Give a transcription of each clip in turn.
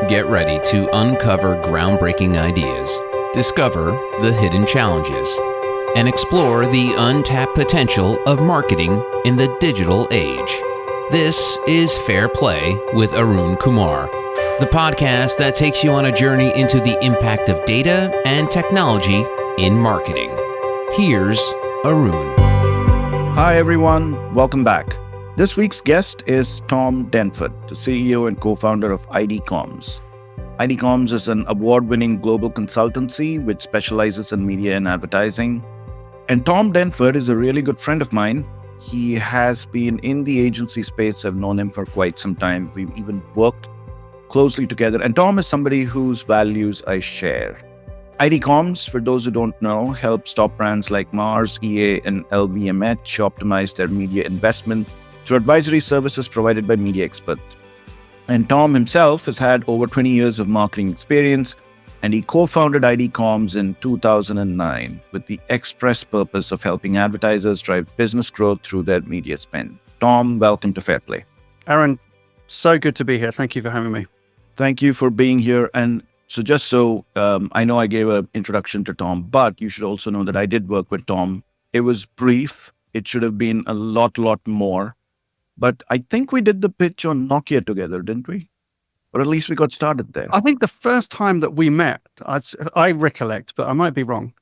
Get ready to uncover groundbreaking ideas, discover the hidden challenges, and explore the untapped potential of marketing in the digital age. This is FairPlay with Arun Kumar, the podcast that takes you on a journey into the impact of data and technology in marketing. Here's Arun. Hi everyone, welcome back. This week's guest is Tom Denford, the CEO and co-founder of IDComms. IDComms is an award-winning global consultancy which specializes in media and advertising. And Tom Denford is a really good friend of mine. He has been in the agency space. I've known him for quite some time. We've even worked closely together. And Tom is somebody whose values I share. IDComms, for those who don't know, helps top brands like Mars, EA, and LVMH optimize their media investment through advisory services provided by media experts. And Tom himself has had over 20 years of marketing experience, and he co-founded IDComms in 2009 with the express purpose of helping advertisers drive business growth through their media spend. Tom, welcome to FairPlay. Arun, so good to be here. Thank you for having me. Thank you for being here. And so I know I gave an introduction to Tom, but you should also know that I did work with Tom. It was brief. It should have been a lot more. But I think we did the pitch on Nokia together, didn't we? Or at least we got started there. I think the first time that we met, I recollect, but I might be wrong,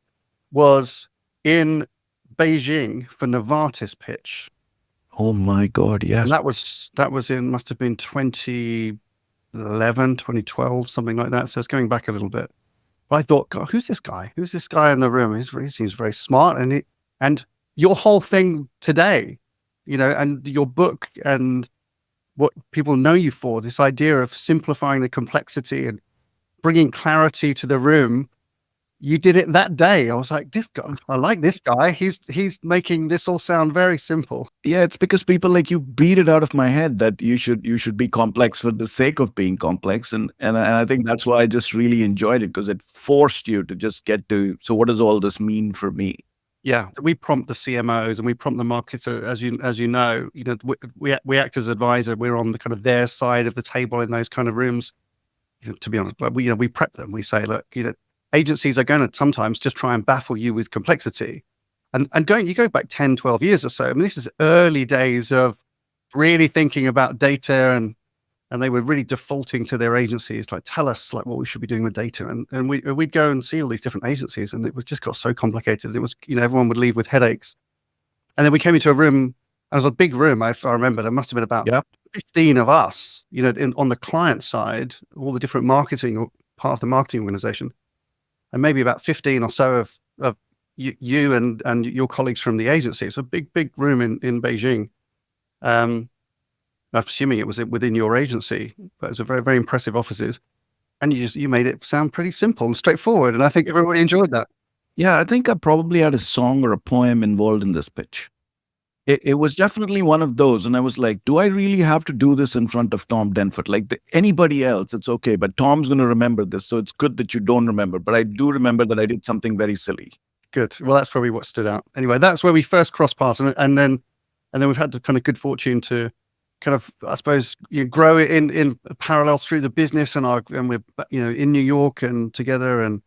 was in Beijing for Novartis pitch. Oh my God, yes. And that was must have been 2011, 2012, something like that. So it's going back a little bit. But I thought, God, who's this guy? Who's this guy in the room? He seems very smart. And your whole thing today, and your book and what people know you for, this idea of simplifying the complexity and bringing clarity to the room, you did it that day. I was like, this guy, I like this guy. He's making this all sound very simple. Yeah, it's because people like you beat it out of my head that you should be complex for the sake of being complex. And I think that's why I just really enjoyed it, because it forced you to just get to, so what does all this mean for me? Yeah, we prompt the CMOs and we prompt the marketer, as you know, we act as advisor. We're on the kind of their side of the table in those kind of rooms. To be honest, but we prep them. We say, look, agencies are going to sometimes just try and baffle you with complexity, and you go back 10, 12 years or so. I mean, this is early days of really thinking about data, and they were really defaulting to their agencies, like, tell us like what we should be doing with data. And we'd go and see all these different agencies, and it was just got so complicated. It was, everyone would leave with headaches. And then we came into a room, and it was a big room. If I remember, there must have been about 15 of us, on the client side, all the different marketing, or part of the marketing organization, and maybe about 15 or so of you and your colleagues from the agency. It's a big room in Beijing. I'm assuming it was within your agency, but it was a very, very impressive offices. And you made it sound pretty simple and straightforward. And I think everybody enjoyed that. Yeah, I think I probably had a song or a poem involved in this pitch. It was definitely one of those. And I was like, do I really have to do this in front of Tom Denford? Like anybody else, it's okay. But Tom's going to remember this. So it's good that you don't remember. But I do remember that I did something very silly. Good. Well, that's probably what stood out. Anyway, that's where we first crossed paths. And then we've had the kind of good fortune to kind of, I suppose, grow it in parallel through the business, and we're in New York and together. And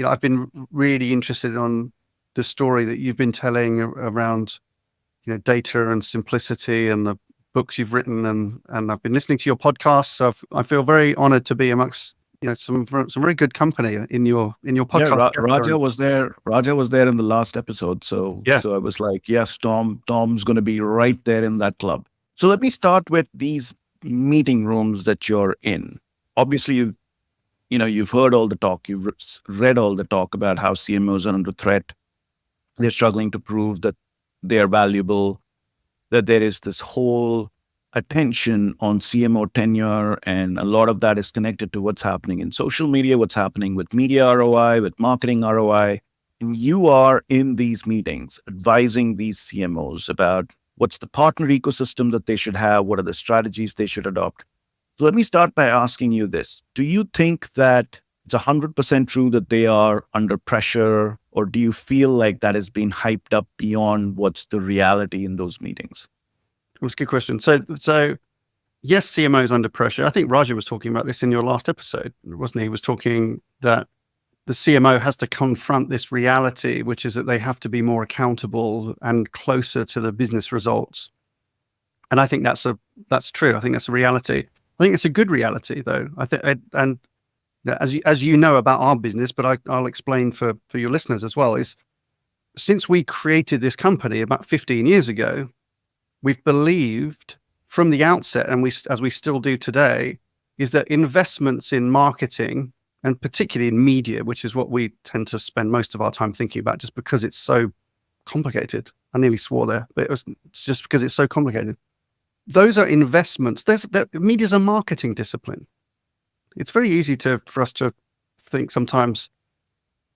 I've been really interested on the story that you've been telling around data and simplicity, and the books you've written, and I've been listening to your podcast. So I feel very honored to be amongst some very good company in your podcast. Yeah, Raja was there in the last episode. So So I was like, yes, Tom's going to be right there in that club. So let me start with these meeting rooms that you're in. Obviously, you've heard all the talk, you've read all the talk about how CMOs are under threat. They're struggling to prove that they're valuable, that there is this whole attention on CMO tenure, and a lot of that is connected to what's happening in social media, what's happening with media ROI, with marketing ROI. And you are in these meetings advising these CMOs about what's the partner ecosystem that they should have? What are the strategies they should adopt? So let me start by asking you this. Do you think that it's 100% true that they are under pressure, or do you feel like that has been hyped up beyond what's the reality in those meetings? That's a good question. So yes, CMO's under pressure. I think Raja was talking about this in your last episode, wasn't he? He was talking that the CMO has to confront this reality, which is that they have to be more accountable and closer to the business results. And I think that's true. I think that's a reality. I think it's a good reality, though. I think, and as you know about our business, but I'll explain for your listeners as well, is since we created this company about 15 years ago, we've believed from the outset, and as we still do today, is that investments in marketing, and particularly in media, which is what we tend to spend most of our time thinking about, just because it's so complicated. I nearly swore there, but it's just because it's so complicated. Those are investments. Media's a marketing discipline. It's very easy for us to think sometimes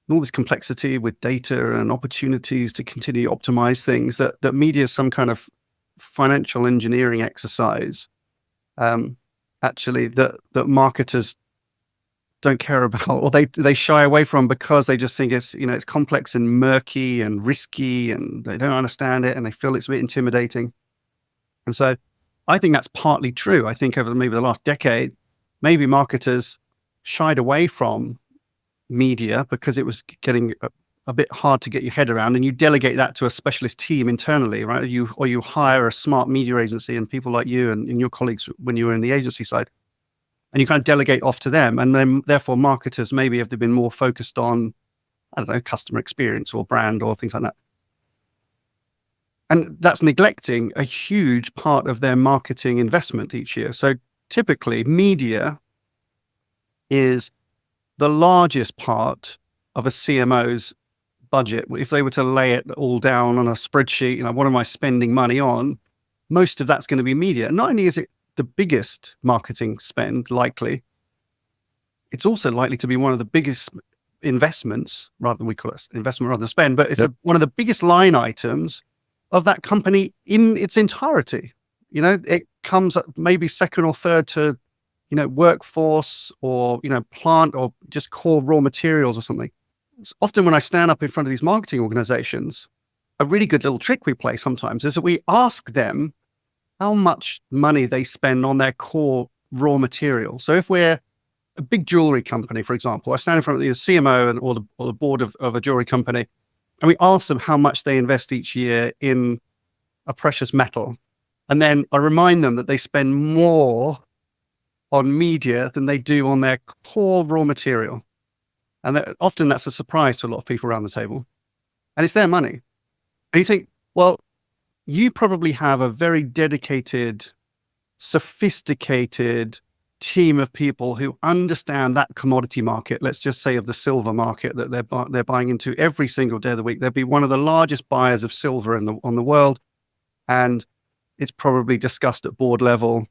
all this complexity with data and opportunities to continue to optimize things, that media is some kind of financial engineering exercise, actually, that marketers don't care about, or they shy away from, because they just think it's complex and murky and risky, and they don't understand it, and they feel it's a bit intimidating. And so I think that's partly true. I think over maybe the last decade, maybe marketers shied away from media because it was getting a bit hard to get your head around, and you delegate that to a specialist team internally, right? Or you hire a smart media agency and people like you and your colleagues when you were in the agency side, and you kind of delegate off to them. And then therefore marketers maybe have been more focused on, I don't know, customer experience or brand or things like that. And that's neglecting a huge part of their marketing investment each year. So typically media is the largest part of a CMO's budget. If they were to lay it all down on a spreadsheet, what am I spending money on? Most of that's going to be media. Not only is it the biggest marketing spend, likely, it's also likely to be one of the biggest investments, rather than we call it investment rather than spend, but it's one of the biggest line items of that company in its entirety. It comes up maybe second or third to, workforce or, plant or just core raw materials or something. It's often when I stand up in front of these marketing organizations, a really good little trick we play sometimes is that we ask them how much money they spend on their core raw material. So if we're a big jewelry company, for example, I stand in front of the CMO or the board of a jewelry company, and we ask them how much they invest each year in a precious metal. And then I remind them that they spend more on media than they do on their core raw material. And often that's a surprise to a lot of people around the table. And it's their money. And you think, well, you probably have a very dedicated, sophisticated team of people who understand that commodity market. Let's just say of the silver market that they're buying into every single day of the week. They'd be one of the largest buyers of silver on the world. And it's probably discussed at board level.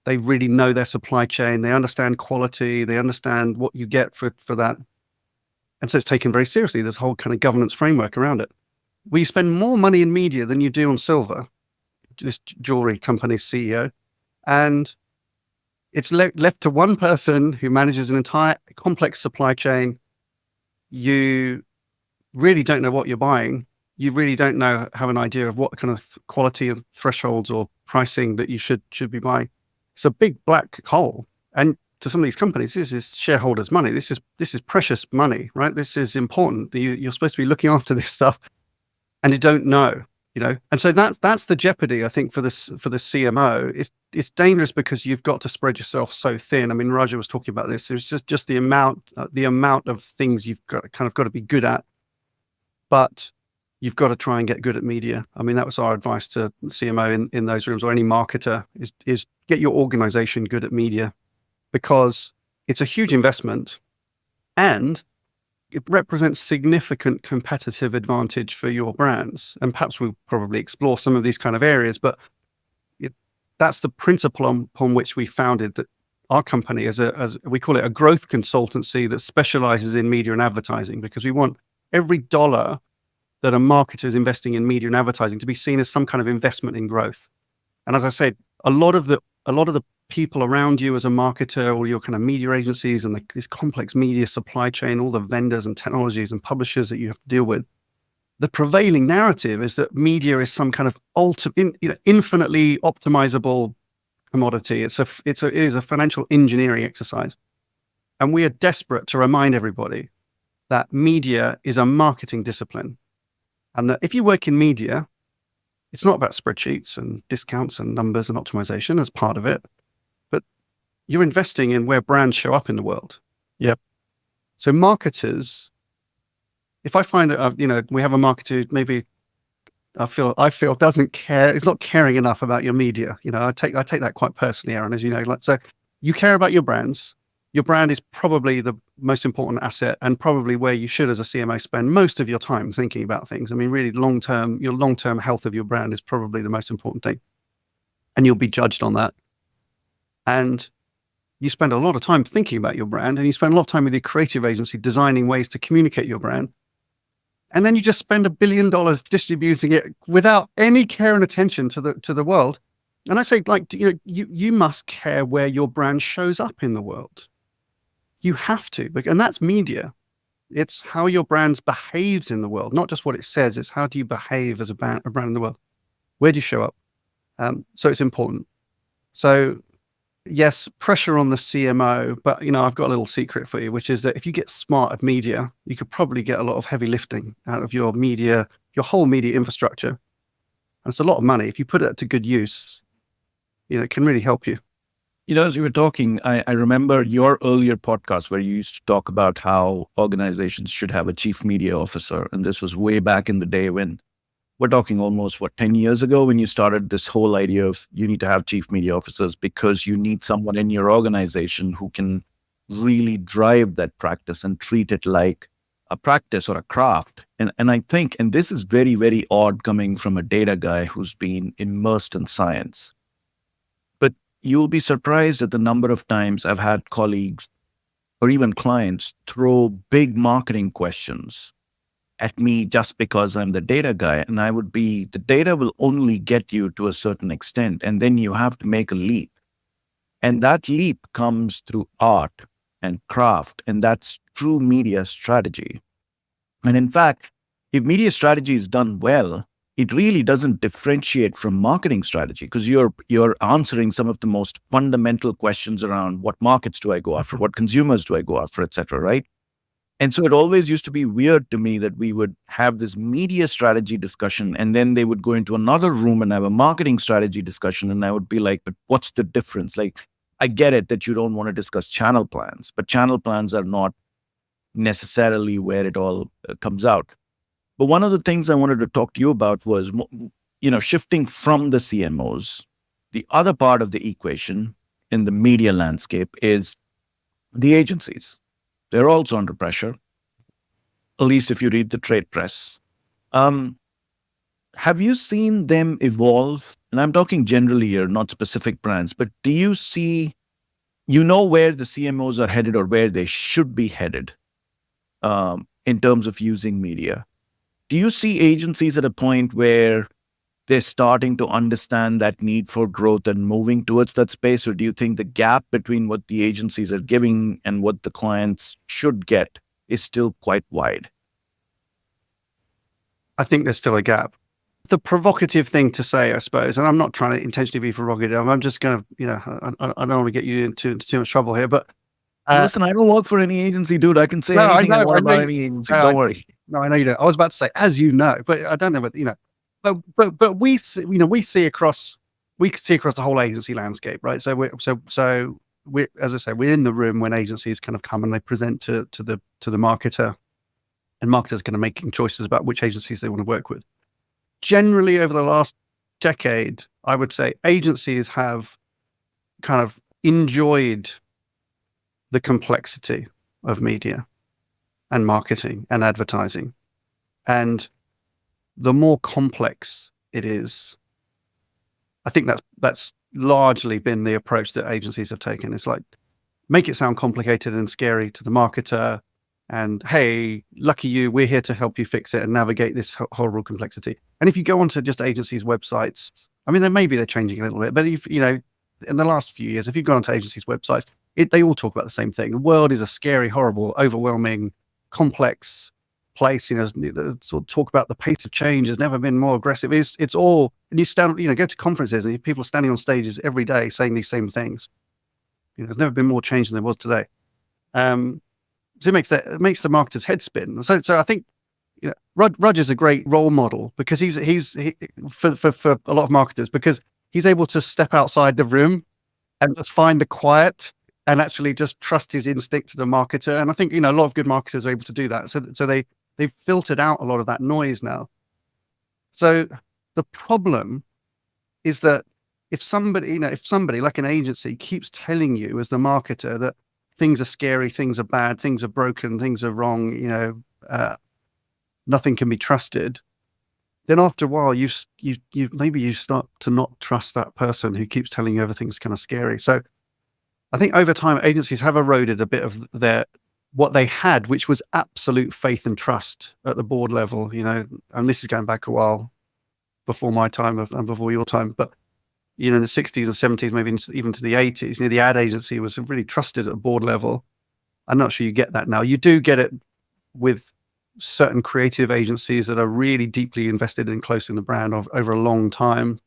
They really know their supply chain. They understand quality. They understand what you get for that. And so it's taken very seriously, this whole kind of governance framework around it. Well, you spend more money in media than you do on silver, this jewelry company's CEO. And it's left to one person who manages an entire complex supply chain. You really don't know what you're buying. You really don't have an idea of what kind of quality and thresholds or pricing that you should be buying. It's a big black hole. And to some of these companies, this is shareholders' money. This is precious money, right? This is important. You're supposed to be looking after this stuff, and you don't know, And so that's the jeopardy, I think, for the CMO. It's dangerous because you've got to spread yourself so thin. I mean, Raja was talking about this. There's just the amount of things you've got to be good at, but you've got to try and get good at media. I mean, that was our advice to the CMO in those rooms, or any marketer, is get your organization good at media, because it's a huge investment and it represents significant competitive advantage for your brands. And perhaps we'll probably explore some of these kind of areas, but that's the principle upon which we founded our company as we call it a growth consultancy that specializes in media and advertising, because we want every dollar that a marketer is investing in media and advertising to be seen as some kind of investment in growth. And as I said, a lot of the people around you as a marketer, or your kind of media agencies and this complex media supply chain, all the vendors and technologies and publishers that you have to deal with, the prevailing narrative is that media is some kind of infinitely optimizable commodity. It is a financial engineering exercise. And we are desperate to remind everybody that media is a marketing discipline. And that if you work in media, it's not about spreadsheets and discounts and numbers and optimization as part of it, but you're investing in where brands show up in the world. Yep. So marketers, if I find that, we have a marketer, maybe I feel doesn't care, is not caring enough about your media. I take that quite personally, Arun, as you know. So you care about your brands. Your brand is probably the most important asset, and probably where you should, as a CMO, spend most of your time thinking about things. I mean, really, your long-term health of your brand is probably the most important thing, and you'll be judged on that. And you spend a lot of time thinking about your brand, and you spend a lot of time with your creative agency designing ways to communicate your brand. And then you just spend $1 billion distributing it without any care and attention to the world. And I say, you must care where your brand shows up in the world. You have to, and that's media. It's how your brand behaves in the world, not just what it says. It's how do you behave as a brand in the world? Where do you show up? So it's important. So yes, pressure on the CMO, but I've got a little secret for you, which is that if you get smart at media, you could probably get a lot of heavy lifting out of your media, your whole media infrastructure. And it's a lot of money. If you put it to good use, it can really help you. As you were talking, I remember your earlier podcast where you used to talk about how organizations should have a chief media officer. And this was way back in the day when we're talking almost, 10 years ago, when you started this whole idea of you need to have chief media officers because you need someone in your organization who can really drive that practice and treat it like a practice or a craft. And I think, and this is very, very odd coming from a data guy who's been immersed in science, but you'll be surprised at the number of times I've had colleagues or even clients throw big marketing questions at me just because I'm the data guy. And the data will only get you to a certain extent. And then you have to make a leap. And that leap comes through art and craft. And that's true media strategy. And in fact, if media strategy is done well, it really doesn't differentiate from marketing strategy because you're answering some of the most fundamental questions around what markets do I go after, what consumers do I go after, et cetera, right? And so it always used to be weird to me that we would have this media strategy discussion and then they would go into another room and have a marketing strategy discussion. And I would be like, but what's the difference? Like, I get it that you don't want to discuss channel plans, but channel plans are not necessarily where it all comes out. But one of the things I wanted to talk to you about was, shifting from the CMOs. The other part of the equation in the media landscape is the agencies. They're also under pressure, at least if you read the trade press. Have you seen them evolve? And I'm talking generally here, not specific brands, but do you see, where the CMOs are headed or where they should be headed in terms of using media? Do you see agencies at a point where they're starting to understand that need for growth and moving towards that space? Or do you think the gap between what the agencies are giving and what the clients should get is still quite wide? I think there's still a gap. The provocative thing to say, I suppose, and I'm not trying to intentionally be provocative, I'm just going to, I don't want to get you into too much trouble here, but listen, I don't work for any agency, dude. I can say anything I want about any agency. Don't worry. No, I know you don't. I was about to say, as you know, but I don't know, but we see, we see across the whole agency landscape, right? So we, as I say, we're in the room when agencies kind of come and they present to the marketer, and marketers kind of making choices about which agencies they want to work with. Generally, over the last decade, I would say agencies have kind of enjoyed the complexity of media and marketing and advertising. And the more complex it is, I think that's largely been the approach that agencies have taken. It's like, make it sound complicated and scary to the marketer. And hey, lucky you, we're here to help you fix it and navigate this horrible complexity. And if you go onto just agencies' websites, I mean, they're changing a little bit, but if, in the last few years, if you've gone onto agencies' websites, they all talk about the same thing. The world is a scary, horrible, overwhelming, complex, place. The sort of talk about the pace of change has never been more aggressive. It's all, and you stand, go to conferences and people are standing on stages every day saying these same things. There's never been more change than there was today. So it makes the marketer's head spin. So I think, Roger's a great role model because he's for a lot of marketers, because he's able to step outside the room and just find the quiet and actually just trust his instinct to the marketer. And I think, a lot of good marketers are able to do that. So they've filtered out a lot of that noise now. So the problem is that if somebody like an agency keeps telling you as the marketer that things are scary, things are bad, things are broken, things are wrong, nothing can be trusted, then after a while you start to not trust that person who keeps telling you everything's kind of scary. So I think over time agencies have eroded a bit of what they had, which was absolute faith and trust at the board level, and this is going back a while before my time and before your time, but in the 60s and 70s, maybe even to the 80s, the ad agency was really trusted at the board level. I'm not sure you get that now. You do get it with certain creative agencies that are really deeply invested and close in the brand over a long time.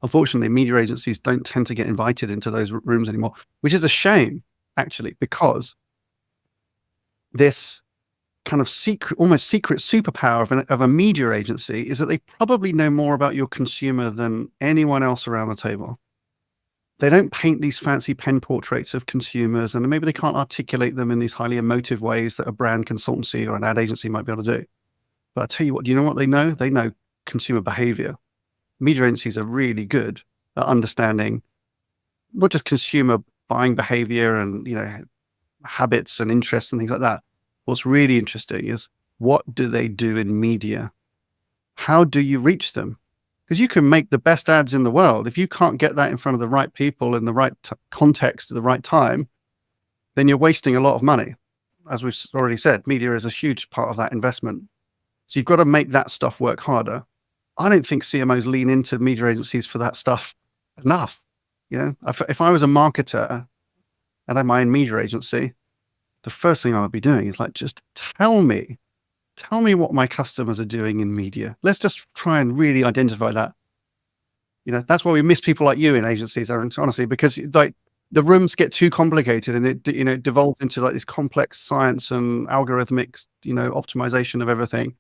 Unfortunately, media agencies don't tend to get invited into those rooms anymore, which is a shame, actually, because this kind of almost secret superpower of a media agency is that they probably know more about your consumer than anyone else around the table. They don't paint these fancy pen portraits of consumers, and maybe they can't articulate them in these highly emotive ways that a brand consultancy or an ad agency might be able to do. But I tell you what, do you know what they know? They know consumer behavior. Media agencies are really good at understanding not just consumer buying behavior and, habits and interests and things like that. What's really interesting is, what do they do in media? How do you reach them? Because you can make the best ads in the world. If you can't get that in front of the right people in the right context at the right time, then you're wasting a lot of money. As we've already said, media is a huge part of that investment. So you've got to make that stuff work harder. I don't think CMOs lean into media agencies for that stuff enough. If I was a marketer and I had my own media agency, the first thing I would be doing is just tell me what my customers are doing in media. Let's just try and really identify that. That's why we miss people like you in agencies, Arun, honestly, because the rooms get too complicated and it devolves into this complex science and algorithmic, optimization of everything.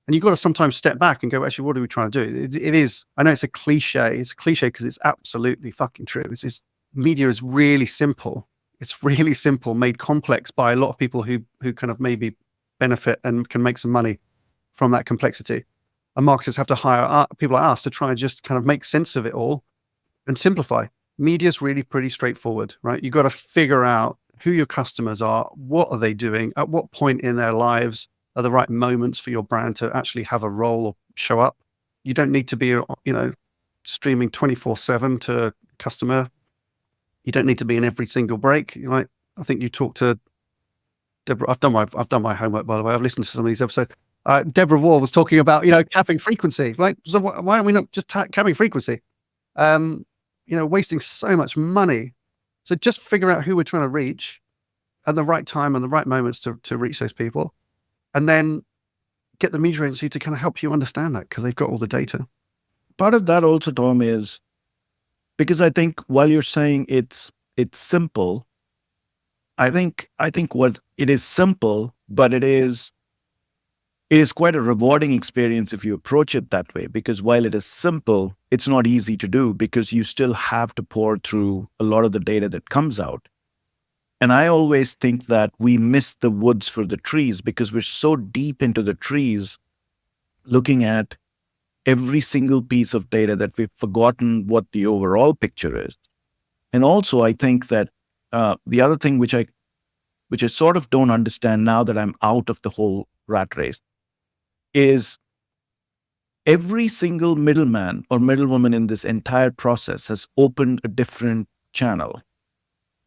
And you've got to sometimes step back and go, actually, what are we trying to do? It is, I know it's a cliche. It's a cliche because it's absolutely fucking true. Media is really simple. It's really simple, made complex by a lot of people who kind of maybe benefit and can make some money from that complexity. And marketers have to hire people like us to try and just kind of make sense of it all and simplify. Media is really pretty straightforward, right? You've got to figure out who your customers are, what are they doing, at what point in their lives are the right moments for your brand to actually have a role or show up. You don't need to be, streaming 24/7 to a customer. You don't need to be in every single break. I think you talked to Deborah. I've done my homework, by the way. I've listened to some of these episodes. Deborah Wall was talking about, capping frequency. Right? So why aren't we not just capping frequency? Wasting so much money. So just figure out who we're trying to reach at the right time and the right moments to reach those people, and then get the media agency to kind of help you understand that because they've got all the data. Part of that also, Tom, is because I think while you're saying it's simple, I think what it is simple, but it is quite a rewarding experience if you approach it that way. Because while it is simple, it's not easy to do because you still have to pour through a lot of the data that comes out. And I always think that we miss the woods for the trees because we're so deep into the trees looking at every single piece of data that we've forgotten what the overall picture is. And also, I think that the other thing which I sort of don't understand now that I'm out of the whole rat race is every single middleman or middlewoman in this entire process has opened a different channel.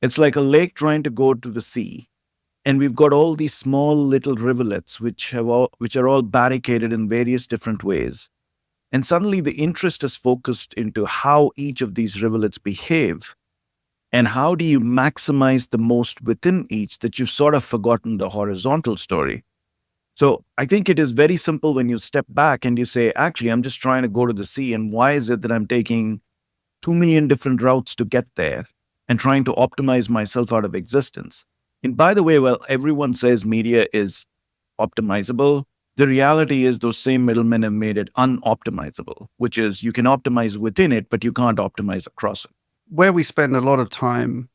It's like a lake trying to go to the sea. And we've got all these small little rivulets which are all barricaded in various different ways. And suddenly the interest is focused into how each of these rivulets behave and how do you maximize the most within each, that you've sort of forgotten the horizontal story. So I think it is very simple when you step back and you say, actually, I'm just trying to go to the sea. And why is it that I'm taking 2 million different routes to get there and trying to optimize myself out of existence? And by the way, well, everyone says media is optimizable. The reality is those same middlemen have made it unoptimizable, which is you can optimize within it, but you can't optimize across it. Where we spend a lot of time,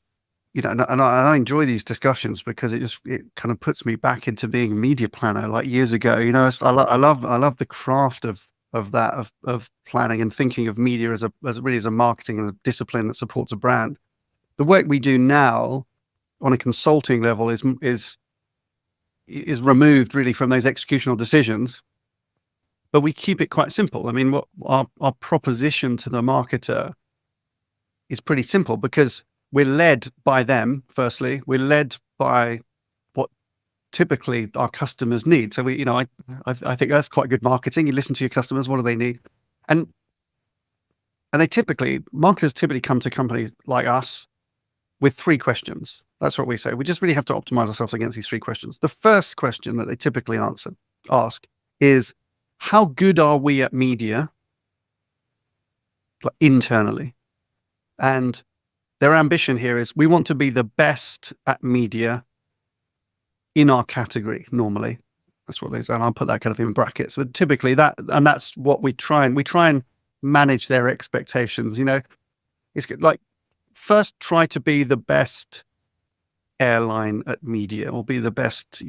and I enjoy these discussions because it kind of puts me back into being a media planner like years ago. I love the craft of planning and thinking of media as a marketing and a discipline that supports a brand. The work we do now on a consulting level is removed really from those executional decisions, but we keep it quite simple. I mean, what our proposition to the marketer is pretty simple because we're led by them. Firstly, we're led by what typically our customers need. So I think that's quite good marketing. You listen to your customers. What do they need? And marketers typically come to companies like us with 3 questions. That's what we say. We just really have to optimize ourselves against these 3 questions. The first question that they typically ask is, how good are we at media, like internally? And their ambition here is, we want to be the best at media in our category. Normally, that's what they say, and I'll put that kind of in brackets. But typically that's what we try and manage their expectations. It's like, first try to be the best airline at media, or be the best,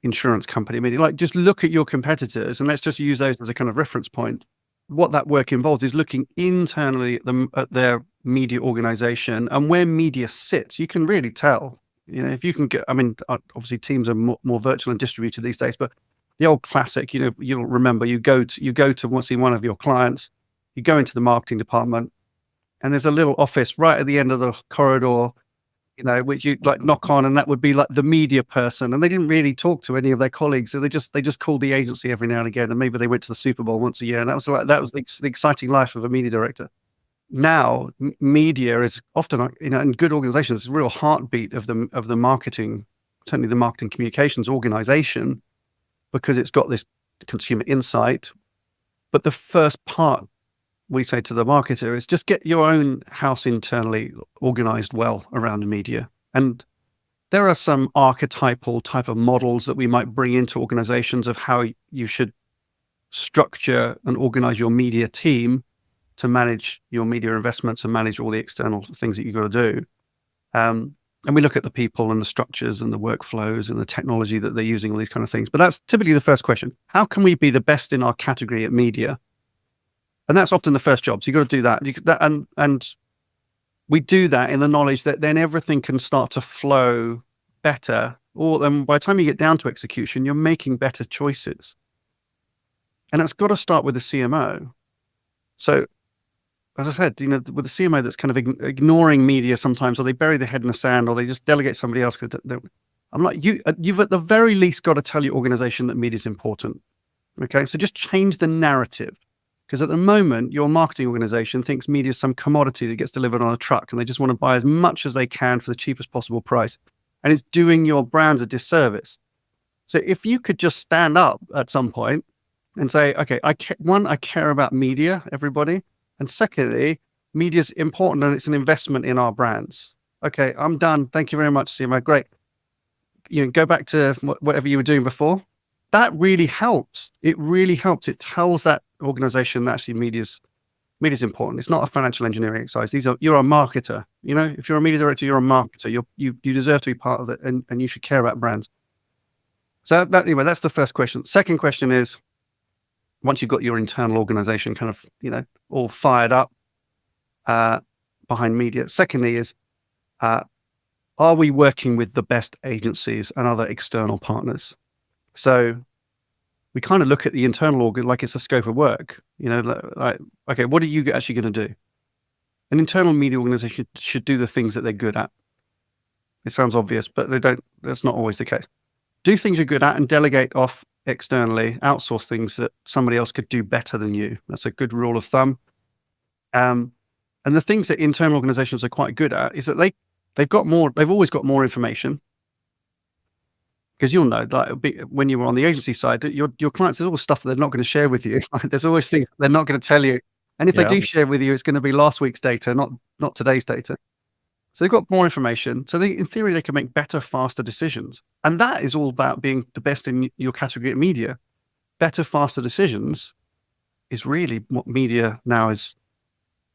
insurance company at media. Like, just look at your competitors and let's just use those as a kind of reference point. What that work involves is looking internally at their media organization and where media sits. You can really tell, if you can get, obviously teams are more virtual and distributed these days, but the old classic, you'll remember, you go to see one of your clients, you go into the marketing department, and there's a little office right at the end of the corridor, which you like knock on, and that would be like the media person. And they didn't really talk to any of their colleagues. So they just called the agency every now and again. And maybe they went to the Super Bowl once a year. And that was the exciting life of a media director. Now, media is often, in good organizations, it's a real heartbeat of the marketing, certainly the marketing communications organization, because it's got this consumer insight. But the first part we say to the marketer is, just get your own house internally organized well around media. And there are some archetypal type of models that we might bring into organizations of how you should structure and organize your media team to manage your media investments and manage all the external things that you've got to do. And we look at the people and the structures and the workflows and the technology that they're using, all these kind of things. But that's typically the first question. How can we be the best in our category at media? And that's often the first job. So you've got to do that. And we do that in the knowledge that then everything can start to flow better. Or then by the time you get down to execution, you're making better choices. And it's got to start with the CMO. So, as I said, with the CMO that's kind of ignoring media sometimes, or they bury their head in the sand, or they just delegate somebody else. I'm like, you've at the very least got to tell your organization that media is important. Okay, so just change the narrative. Because at the moment, your marketing organization thinks media is some commodity that gets delivered on a truck, and they just want to buy as much as they can for the cheapest possible price. And it's doing your brands a disservice. So if you could just stand up at some point and say, okay, I care about media, everybody. And secondly, media is important and it's an investment in our brands. Okay, I'm done. Thank you very much, CMO. Great. Go back to whatever you were doing before. That really helps. It really helps. It tells that organization that actually media's important. It's not a financial engineering exercise. You're a marketer. If you're a media director, you're a marketer. You deserve to be part of it, and you should care about brands. So anyway, that's the first question. Second question is, once you've got your internal organization kind of, all fired up behind media. Secondly is, are we working with the best agencies and other external partners? So we kind of look at the internal org like it's a scope of work, like, okay, what are you actually going to do? An internal media organization should do the things that they're good at. It sounds obvious, but that's not always the case. Do things you're good at and delegate off externally, outsource things that somebody else could do better than you. That's a good rule of thumb. And the things that internal organizations are quite good at is that they've always got more information. because you'll know, like when you were on the agency side, your clients, there's always stuff that they're not going to share with you. Right? There's always things they're not going to tell you. And if they do share with you, it's going to be last week's data, not today's data. So they've got more information. So in theory, they can make better, faster decisions. And that is all about being the best in your category at media. Better, faster decisions is really what media now is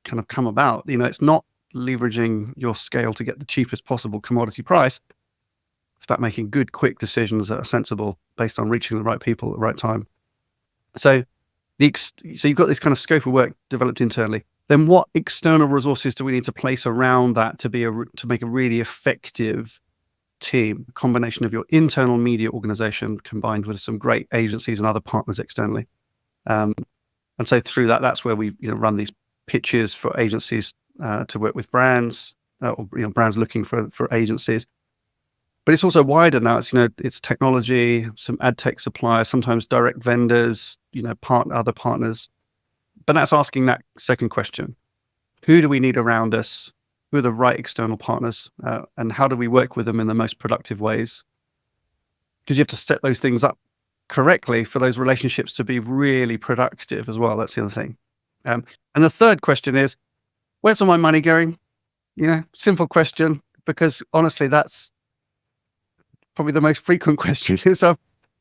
kind of come about. It's not leveraging your scale to get the cheapest possible commodity price. It's about making good, quick decisions that are sensible based on reaching the right people at the right time. So you've got this kind of scope of work developed internally. Then what external resources do we need to place around that to make a really effective team? A combination of your internal media organization combined with some great agencies and other partners externally. And so through that's where we run these pitches for agencies to work with brands, or brands looking for agencies. But it's also wider now. It's technology, some ad tech suppliers, sometimes direct vendors, other partners. But that's asking that second question: who do we need around us? Who are the right external partners, and how do we work with them in the most productive ways? Because you have to set those things up correctly for those relationships to be really productive as well. That's the other thing. And the third question is, where's all my money going? Simple question, because honestly, that's probably the most frequent question. So,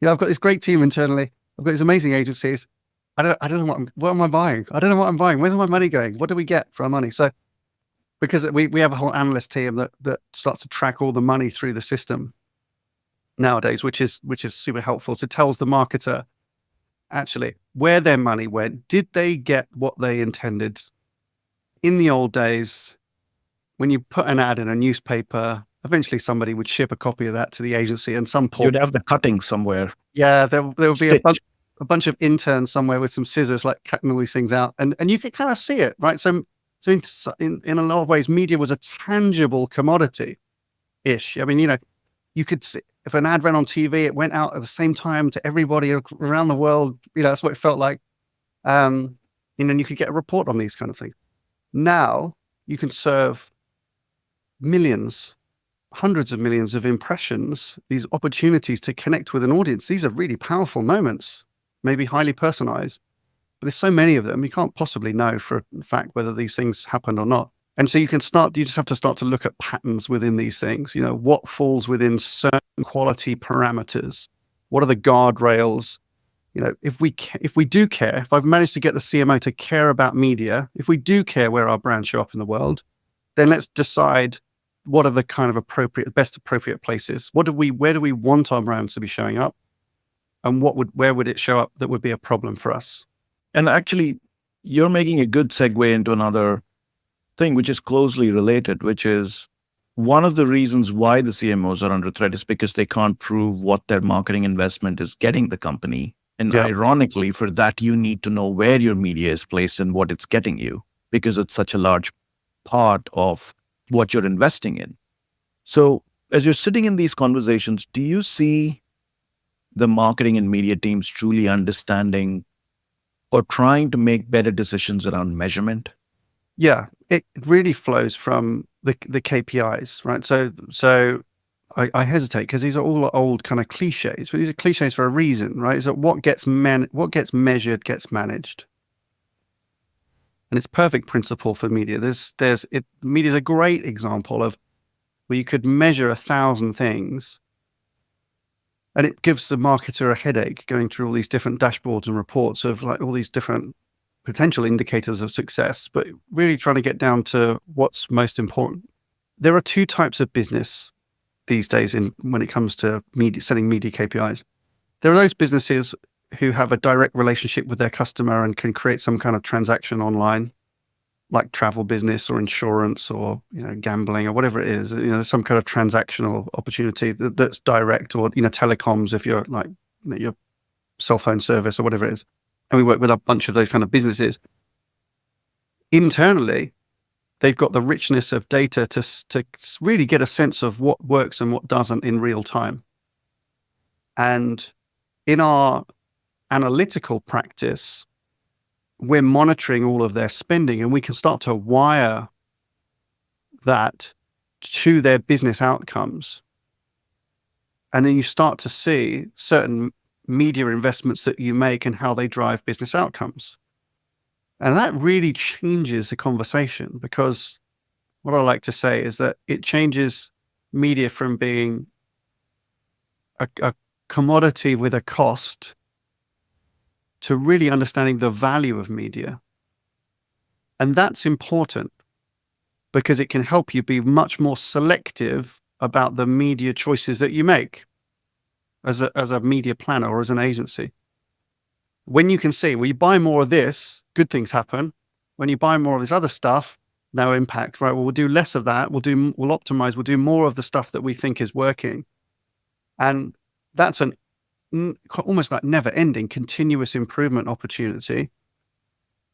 I've got this great team internally. I've got these amazing agencies. I don't know what am I buying? I don't know what I'm buying. Where's all my money going? What do we get for our money? So, because we have a whole analyst team that starts to track all the money through the system nowadays, which is super helpful. So it tells the marketer actually where their money went. Did they get what they intended? In the old days, when you put an ad in a newspaper, eventually somebody would ship a copy of that to the agency, and you'd have the cutting somewhere. Yeah, there would be a bunch of interns somewhere with some scissors, like cutting all these things out, and you could kind of see it, right? So in a lot of ways, media was a tangible commodity-ish. I mean, you could see if an ad ran on TV, it went out at the same time to everybody around the world. That's what it felt like. And you could get a report on these kind of things. Now you can serve millions, hundreds of millions of impressions, these opportunities to connect with an audience. These are really powerful moments, maybe highly personalized, but there's so many of them, you can't possibly know for a fact whether these things happened or not. And so you just have to start to look at patterns within these things. What falls within certain quality parameters? What are the guardrails? If we do care, if I've managed to get the CMO to care about media, if we do care where our brands show up in the world, then let's decide what are the kind of best appropriate places. Where do we want our brands to be showing up? And where would it show up that would be a problem for us? And actually, you're making a good segue into another thing, which is closely related, which is one of the reasons why the CMOs are under threat is because they can't prove what their marketing investment is getting the company. And ironically, for that, you need to know where your media is placed and what it's getting you, because it's such a large part of what you're investing in. So as you're sitting in these conversations, do you see the marketing and media teams truly understanding or trying to make better decisions around measurement? Yeah, it really flows from the KPIs, right? So I hesitate because these are all old kind of cliches, but these are cliches for a reason, right? So what gets measured gets managed. And it's perfect principle for media. Media is a great example of where you could measure 1,000 things and it gives the marketer a headache going through all these different dashboards and reports of like all these different potential indicators of success, but really trying to get down to what's most important. There are two types of business these days when it comes to setting media KPIs. There are those businesses who have a direct relationship with their customer and can create some kind of transaction online, like travel business or insurance or gambling or whatever it is. Some kind of transactional opportunity that's direct, or telecoms if you're like your cell phone service or whatever it is. And we work with a bunch of those kind of businesses. Internally, they've got the richness of data to really get a sense of what works and what doesn't in real time. And in our analytical practice, we're monitoring all of their spending, and we can start to wire that to their business outcomes. And then you start to see certain media investments that you make and how they drive business outcomes. And that really changes the conversation, because what I like to say is that it changes media from being a commodity with a cost to really understanding the value of media. And that's important because it can help you be much more selective about the media choices that you make as a media planner or as an agency. When you can see, well, you buy more of this, good things happen. When you buy more of this other stuff, no impact, right? Well, we'll do less of that. We'll optimize. We'll do more of the stuff that we think is working. And that's an almost like never-ending continuous improvement opportunity.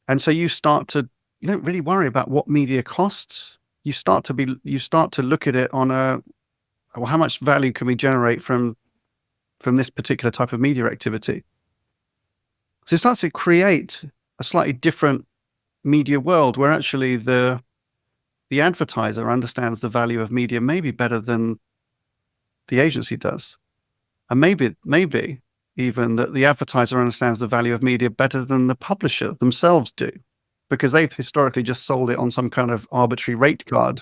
And so you don't really worry about what media costs. You start to look at it on well, how much value can we generate from this particular type of media activity? So it starts to create a slightly different media world where actually the advertiser understands the value of media maybe better than the agency does. And maybe even that the advertiser understands the value of media better than the publisher themselves do, because they've historically just sold it on some kind of arbitrary rate card.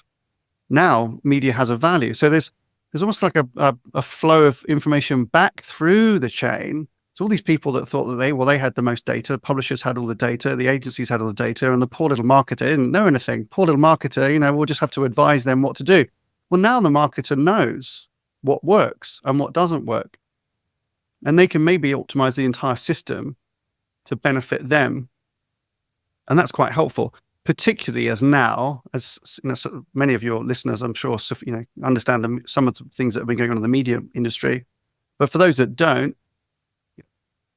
Now media has a value. So there's almost like a flow of information back through the chain. So all these people that thought that they had the most data, publishers had all the data, the agencies had all the data, and the poor little marketer didn't know anything. Poor little marketer, we'll just have to advise them what to do. Well, now the marketer knows what works and what doesn't work. And they can maybe optimize the entire system to benefit them. And that's quite helpful, particularly as now, as so many of your listeners, I'm sure, understand some of the things that have been going on in the media industry. But for those that don't,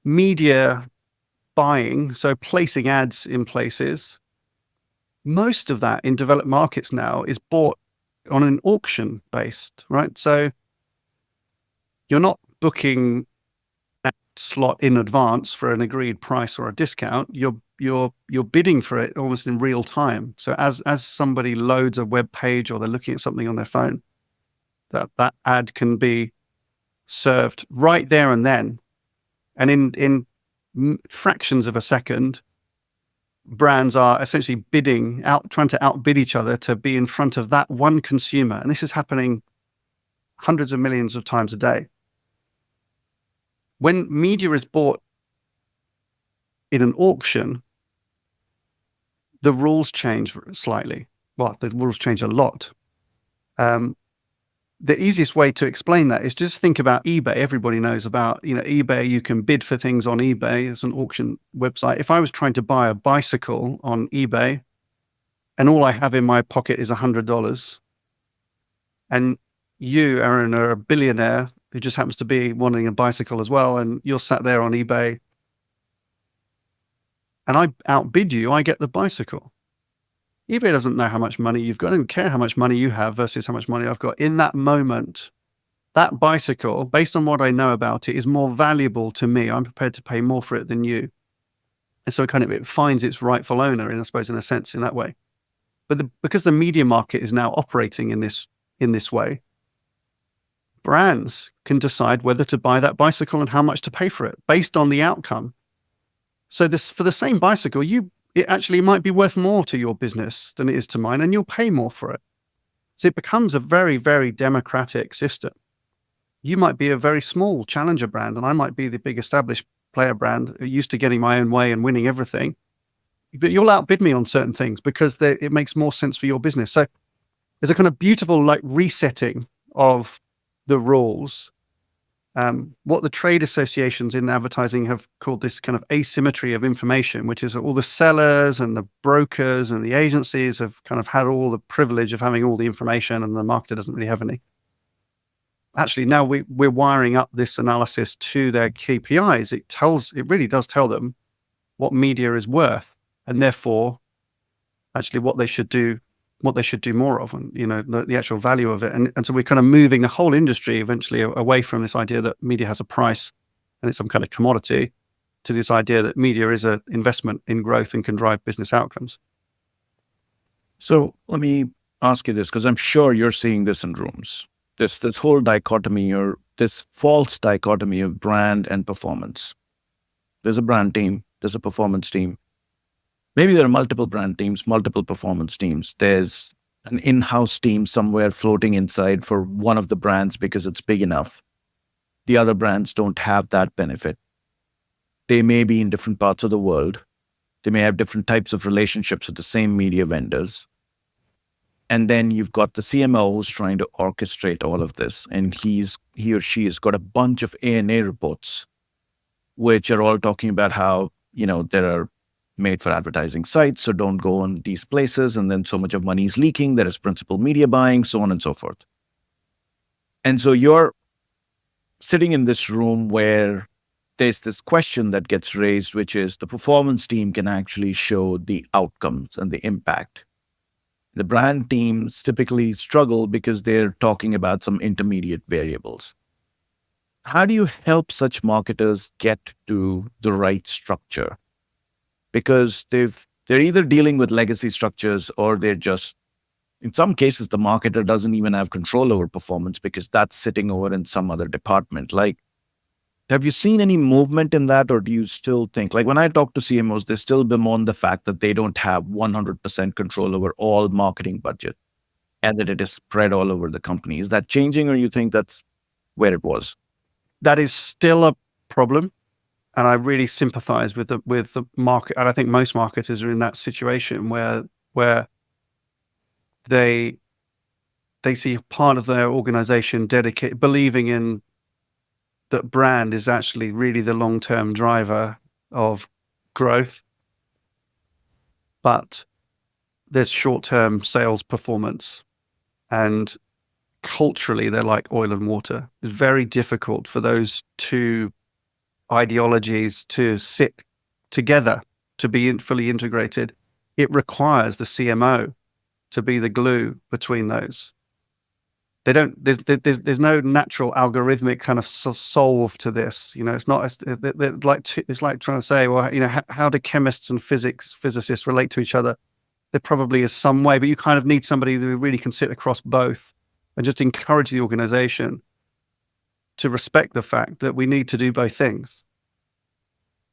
media buying, so placing ads in places, most of that in developed markets now is bought on an auction based, right? So you're not booking that slot in advance for an agreed price or a discount. You're bidding for it almost in real time. So as somebody loads a web page or they're looking at something on their phone, that ad can be served right there and then. And in fractions of a second, brands are essentially trying to outbid each other to be in front of that one consumer. And this is happening hundreds of millions of times a day. When media is bought in an auction, the rules change slightly. Well, the rules change a lot. The easiest way to explain that is just think about eBay. Everybody knows about, eBay. You can bid for things on eBay. It's an auction website. If I was trying to buy a bicycle on eBay and all I have in my pocket is $100, and you, Arun, are a billionaire who just happens to be wanting a bicycle as well, and you're sat there on eBay, and I outbid you, I get the bicycle. eBay doesn't know how much money you've got. I don't care how much money you have versus how much money I've got. In that moment, that bicycle, based on what I know about it, is more valuable to me. I'm prepared to pay more for it than you. And so it finds its rightful owner, in a sense, in that way. But because the media market is now operating in this way, brands can decide whether to buy that bicycle and how much to pay for it based on the outcome. So for the same bicycle, it actually might be worth more to your business than it is to mine, and you'll pay more for it. So it becomes a very, very democratic system. You might be a very small challenger brand, and I might be the big established player brand used to getting my own way and winning everything. But you'll outbid me on certain things because it makes more sense for your business. So there's a kind of beautiful resetting of the rules. What the trade associations in advertising have called this kind of asymmetry of information, which is all the sellers and the brokers and the agencies have kind of had all the privilege of having all the information, and the marketer doesn't really have any. Actually, now we're wiring up this analysis to their KPIs. It really does tell them what media is worth, and therefore, actually, what they should do more of, and the actual value of it. And so we're kind of moving the whole industry eventually away from this idea that media has a price and it's some kind of commodity to this idea that media is an investment in growth and can drive business outcomes. So let me ask you this, because I'm sure you're seeing this in rooms. This whole dichotomy you're this false dichotomy of brand and performance. There's a brand team, there's a performance team. Maybe there are multiple brand teams, multiple performance teams. There's an in-house team somewhere floating inside for one of the brands because it's big enough. The other brands don't have that benefit. They may be in different parts of the world. They may have different types of relationships with the same media vendors. And then you've got the CMO who's trying to orchestrate all of this. And he or she has got a bunch of A&A reports, which are all talking about how, there are made for advertising sites, so don't go on these places. And then so much of money is leaking. There is principal media buying, so on and so forth. And so you're sitting in this room where there's this question that gets raised, which is the performance team can actually show the outcomes and the impact. The brand teams typically struggle because they're talking about some intermediate variables. How do you help such marketers get to the right structure? Because they're either dealing with legacy structures, or they're just, in some cases, the marketer doesn't even have control over performance because that's sitting over in some other department. Like, have you seen any movement in that, or do you still think, like when I talk to CMOs, they still bemoan the fact that they don't have 100% control over all marketing budget and that it is spread all over the company? Is that changing, or you think that's where it was? That is still a problem. And I really sympathize with the market. And I think most marketers are in that situation where they see part of their organization dedicated, believing in that brand is actually really the long-term driver of growth. But there's short-term sales performance, and culturally they're like oil and water. It's very difficult for those two ideologies to sit together, to be fully integrated. It requires the CMO to be the glue between those. There's no natural algorithmic kind of solve to this. It's not. It's like trying to say, well, how do chemists and physicists relate to each other? There probably is some way, but you kind of need somebody who really can sit across both and just encourage the organization to respect the fact that we need to do both things.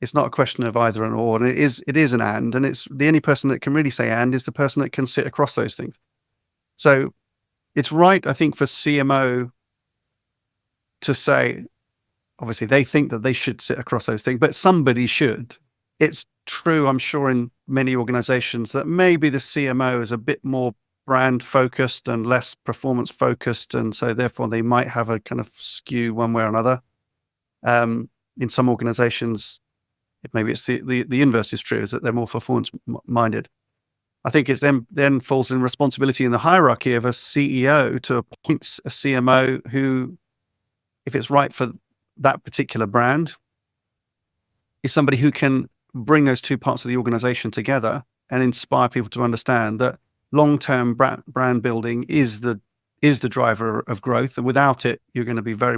It's not a question of either and or, and it is an and it's the only person that can really say and is the person that can sit across those things. So it's right, I think, for CMO to say, obviously they think that they should sit across those things, but somebody should. It's true, I'm sure, in many organizations that maybe the CMO is a bit more brand focused and less performance focused, and so therefore they might have a kind of skew one way or another. In some organizations, maybe it's the inverse is true, is that they're more performance minded. I think it's then falls in responsibility in the hierarchy of a CEO to appoint a CMO who, if it's right for that particular brand, is somebody who can bring those two parts of the organization together and inspire people to understand that long-term brand building is the driver of growth. And without it, you're going to be very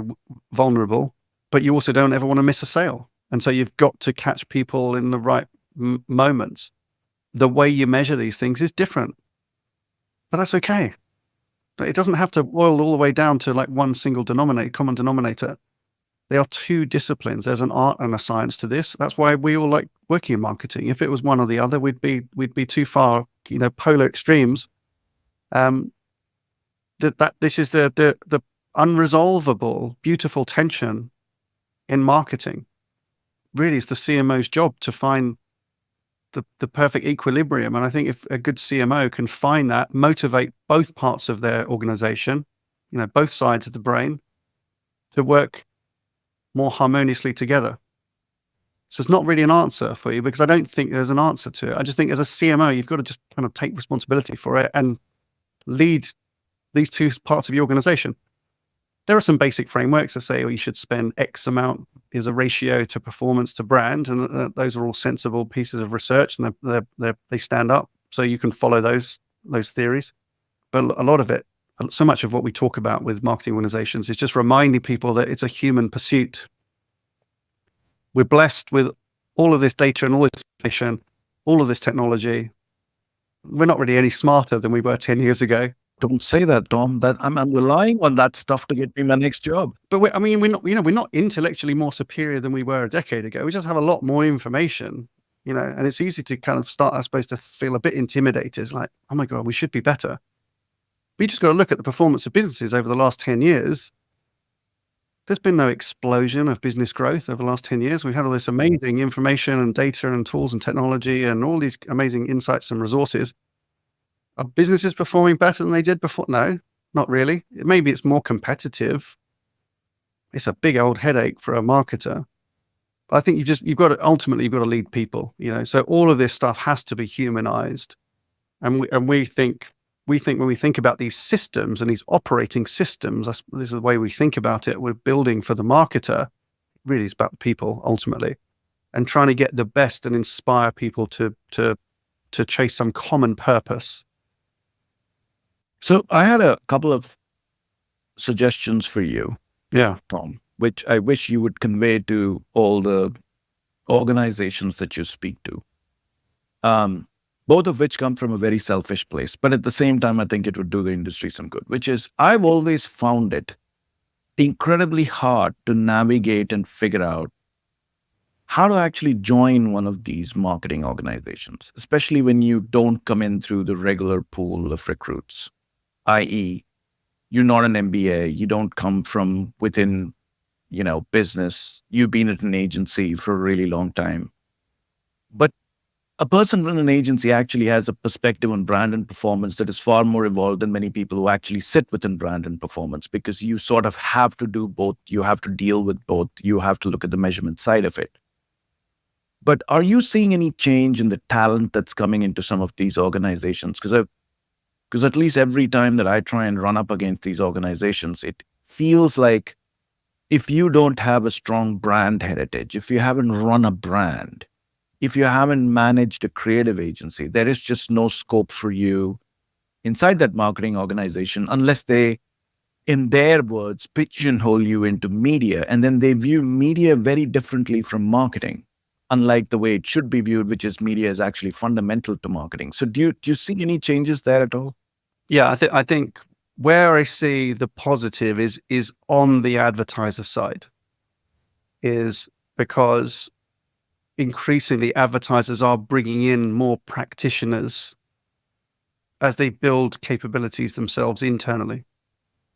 vulnerable, but you also don't ever want to miss a sale. And so you've got to catch people in the right moments. The way you measure these things is different, but that's okay. It doesn't have to boil all the way down to like one single common denominator. They are two disciplines. There's an art and a science to this. That's why we all like working in marketing. If it was one or the other, we'd be too far, polar extremes. This is the unresolvable, beautiful tension in marketing. Really, it's the CMO's job to find the perfect equilibrium. And I think if a good CMO can find that, motivate both parts of their organization, both sides of the brain, to work more harmoniously together. So it's not really an answer for you, because I don't think there's an answer to it. I just think as a CMO, you've got to just kind of take responsibility for it and lead these two parts of your organization. There are some basic frameworks that say, you should spend X amount is a ratio to performance to brand. And those are all sensible pieces of research, and they stand up. So you can follow those theories. But a lot of it, so much of what we talk about with marketing organizations is just reminding people that it's a human pursuit. We're blessed with all of this data and all this information, all of this technology. We're not really any smarter than we were 10 years ago. Don't say that, Tom. That I'm relying on that stuff to get me my next job. But we're not intellectually more superior than we were a decade ago. We just have a lot more information, and it's easy to kind of start, I suppose, to feel a bit intimidated, like, oh my God, we should be better. But you just got to look at the performance of businesses over the last 10 years. There's been no explosion of business growth over the last 10 years. We've had all this amazing information and data and tools and technology and all these amazing insights and resources. Are businesses performing better than they did before? No, not really. Maybe it's more competitive. It's a big old headache for a marketer. But I think you've got to lead people, so all of this stuff has to be humanized. And we think when we think about these systems and these operating systems, this is the way we think about it. We're building for the marketer. Really, it's about people ultimately, and trying to get the best and inspire people to chase some common purpose. So I had a couple of suggestions for you, Yeah, Tom, which I wish you would convey to all the organizations that you speak to. Both of which come from a very selfish place. But at the same time, I think it would do the industry some good, which is I've always found it incredibly hard to navigate and figure out how to actually join one of these marketing organizations, especially when you don't come in through the regular pool of recruits, i.e., you're not an MBA, you don't come from within, business, you've been at an agency for a really long time. But a person from an agency actually has a perspective on brand and performance that is far more evolved than many people who actually sit within brand and performance, because you sort of have to do both. You have to deal with both. You have to look at the measurement side of it. But are you seeing any change in the talent that's coming into some of these organizations? Because at least every time that I try and run up against these organizations, it feels like if you don't have a strong brand heritage, if you haven't run a brand, if you haven't managed a creative agency, there is just no scope for you inside that marketing organization unless they, in their words, pigeonhole you into media. And then they view media very differently from marketing, unlike the way it should be viewed, which is media is actually fundamental to marketing. So do you see any changes there at all? Yeah, I think where I see the positive is on the advertiser side, is because increasingly advertisers are bringing in more practitioners as they build capabilities themselves internally.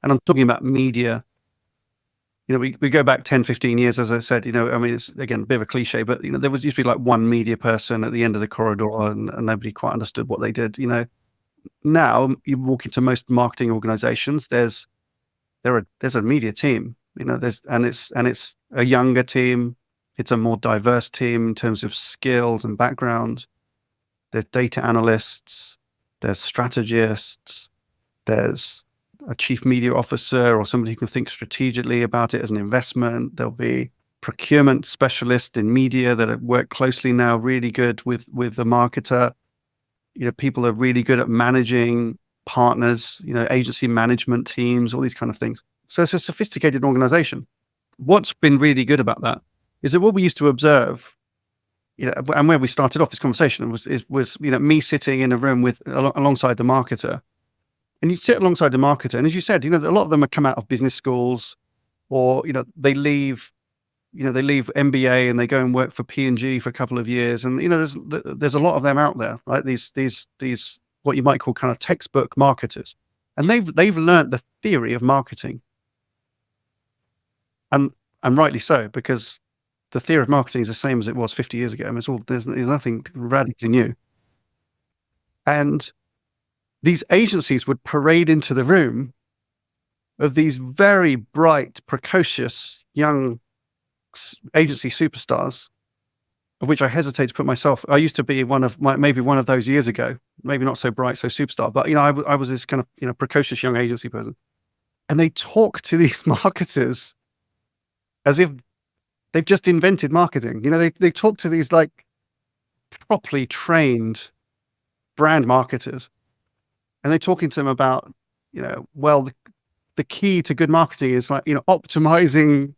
And I'm talking about media. We go back 10, 15 years, as I said, it's again, a bit of a cliche, but there used to be like one media person at the end of the corridor and nobody quite understood what they did. Now you walk into most marketing organizations, there's a media team, it's a younger team. It's a more diverse team in terms of skills and background. There's data analysts, there's strategists, there's a chief media officer or somebody who can think strategically about it as an investment. There'll be procurement specialists in media that work closely now, really good with the marketer. People are really good at managing partners, agency management teams, all these kind of things. So it's a sophisticated organization. What's been really good about that is that what we used to observe, and where we started off this conversation was me sitting in a room alongside the marketer, and you sit alongside the marketer, and as you said, a lot of them have come out of business schools, or they leave MBA and they go and work for P&G for a couple of years, and there's a lot of them out there, right? These what you might call kind of textbook marketers, and they've learned the theory of marketing, and rightly so, because the theory of marketing is the same as it was 50 years ago. There's nothing radically new. And these agencies would parade into the room of these very bright, precocious young agency superstars, of which I hesitate to put myself. I used to be maybe one of those years ago, maybe not so bright, so superstar, but I was this kind of precocious young agency person. And they talk to these marketers as if they've just invented marketing. They talk to these like properly trained brand marketers, and they're talking to them about, the key to good marketing is like, optimizing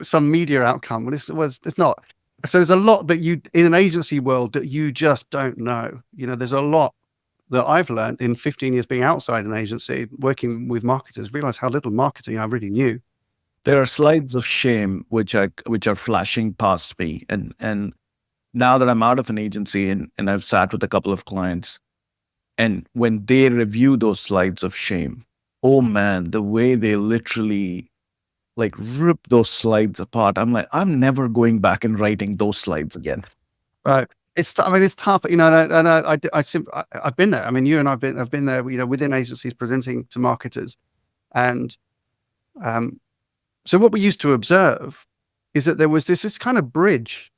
some media outcome. Well, it's not. So there's a lot that in an agency world that you just don't know. There's a lot that I've learned in 15 years being outside an agency, working with marketers, realized how little marketing I really knew. There are slides of shame which are flashing past me, and now that I'm out of an agency and I've sat with a couple of clients, and when they review those slides of shame, oh man, the way they literally like rip those slides apart, I'm like, I'm never going back and writing those slides again. Right. It's tough, and I've been there. I mean, you and I've been there, within agencies presenting to marketers. And so what we used to observe is that there was this kind of bridge.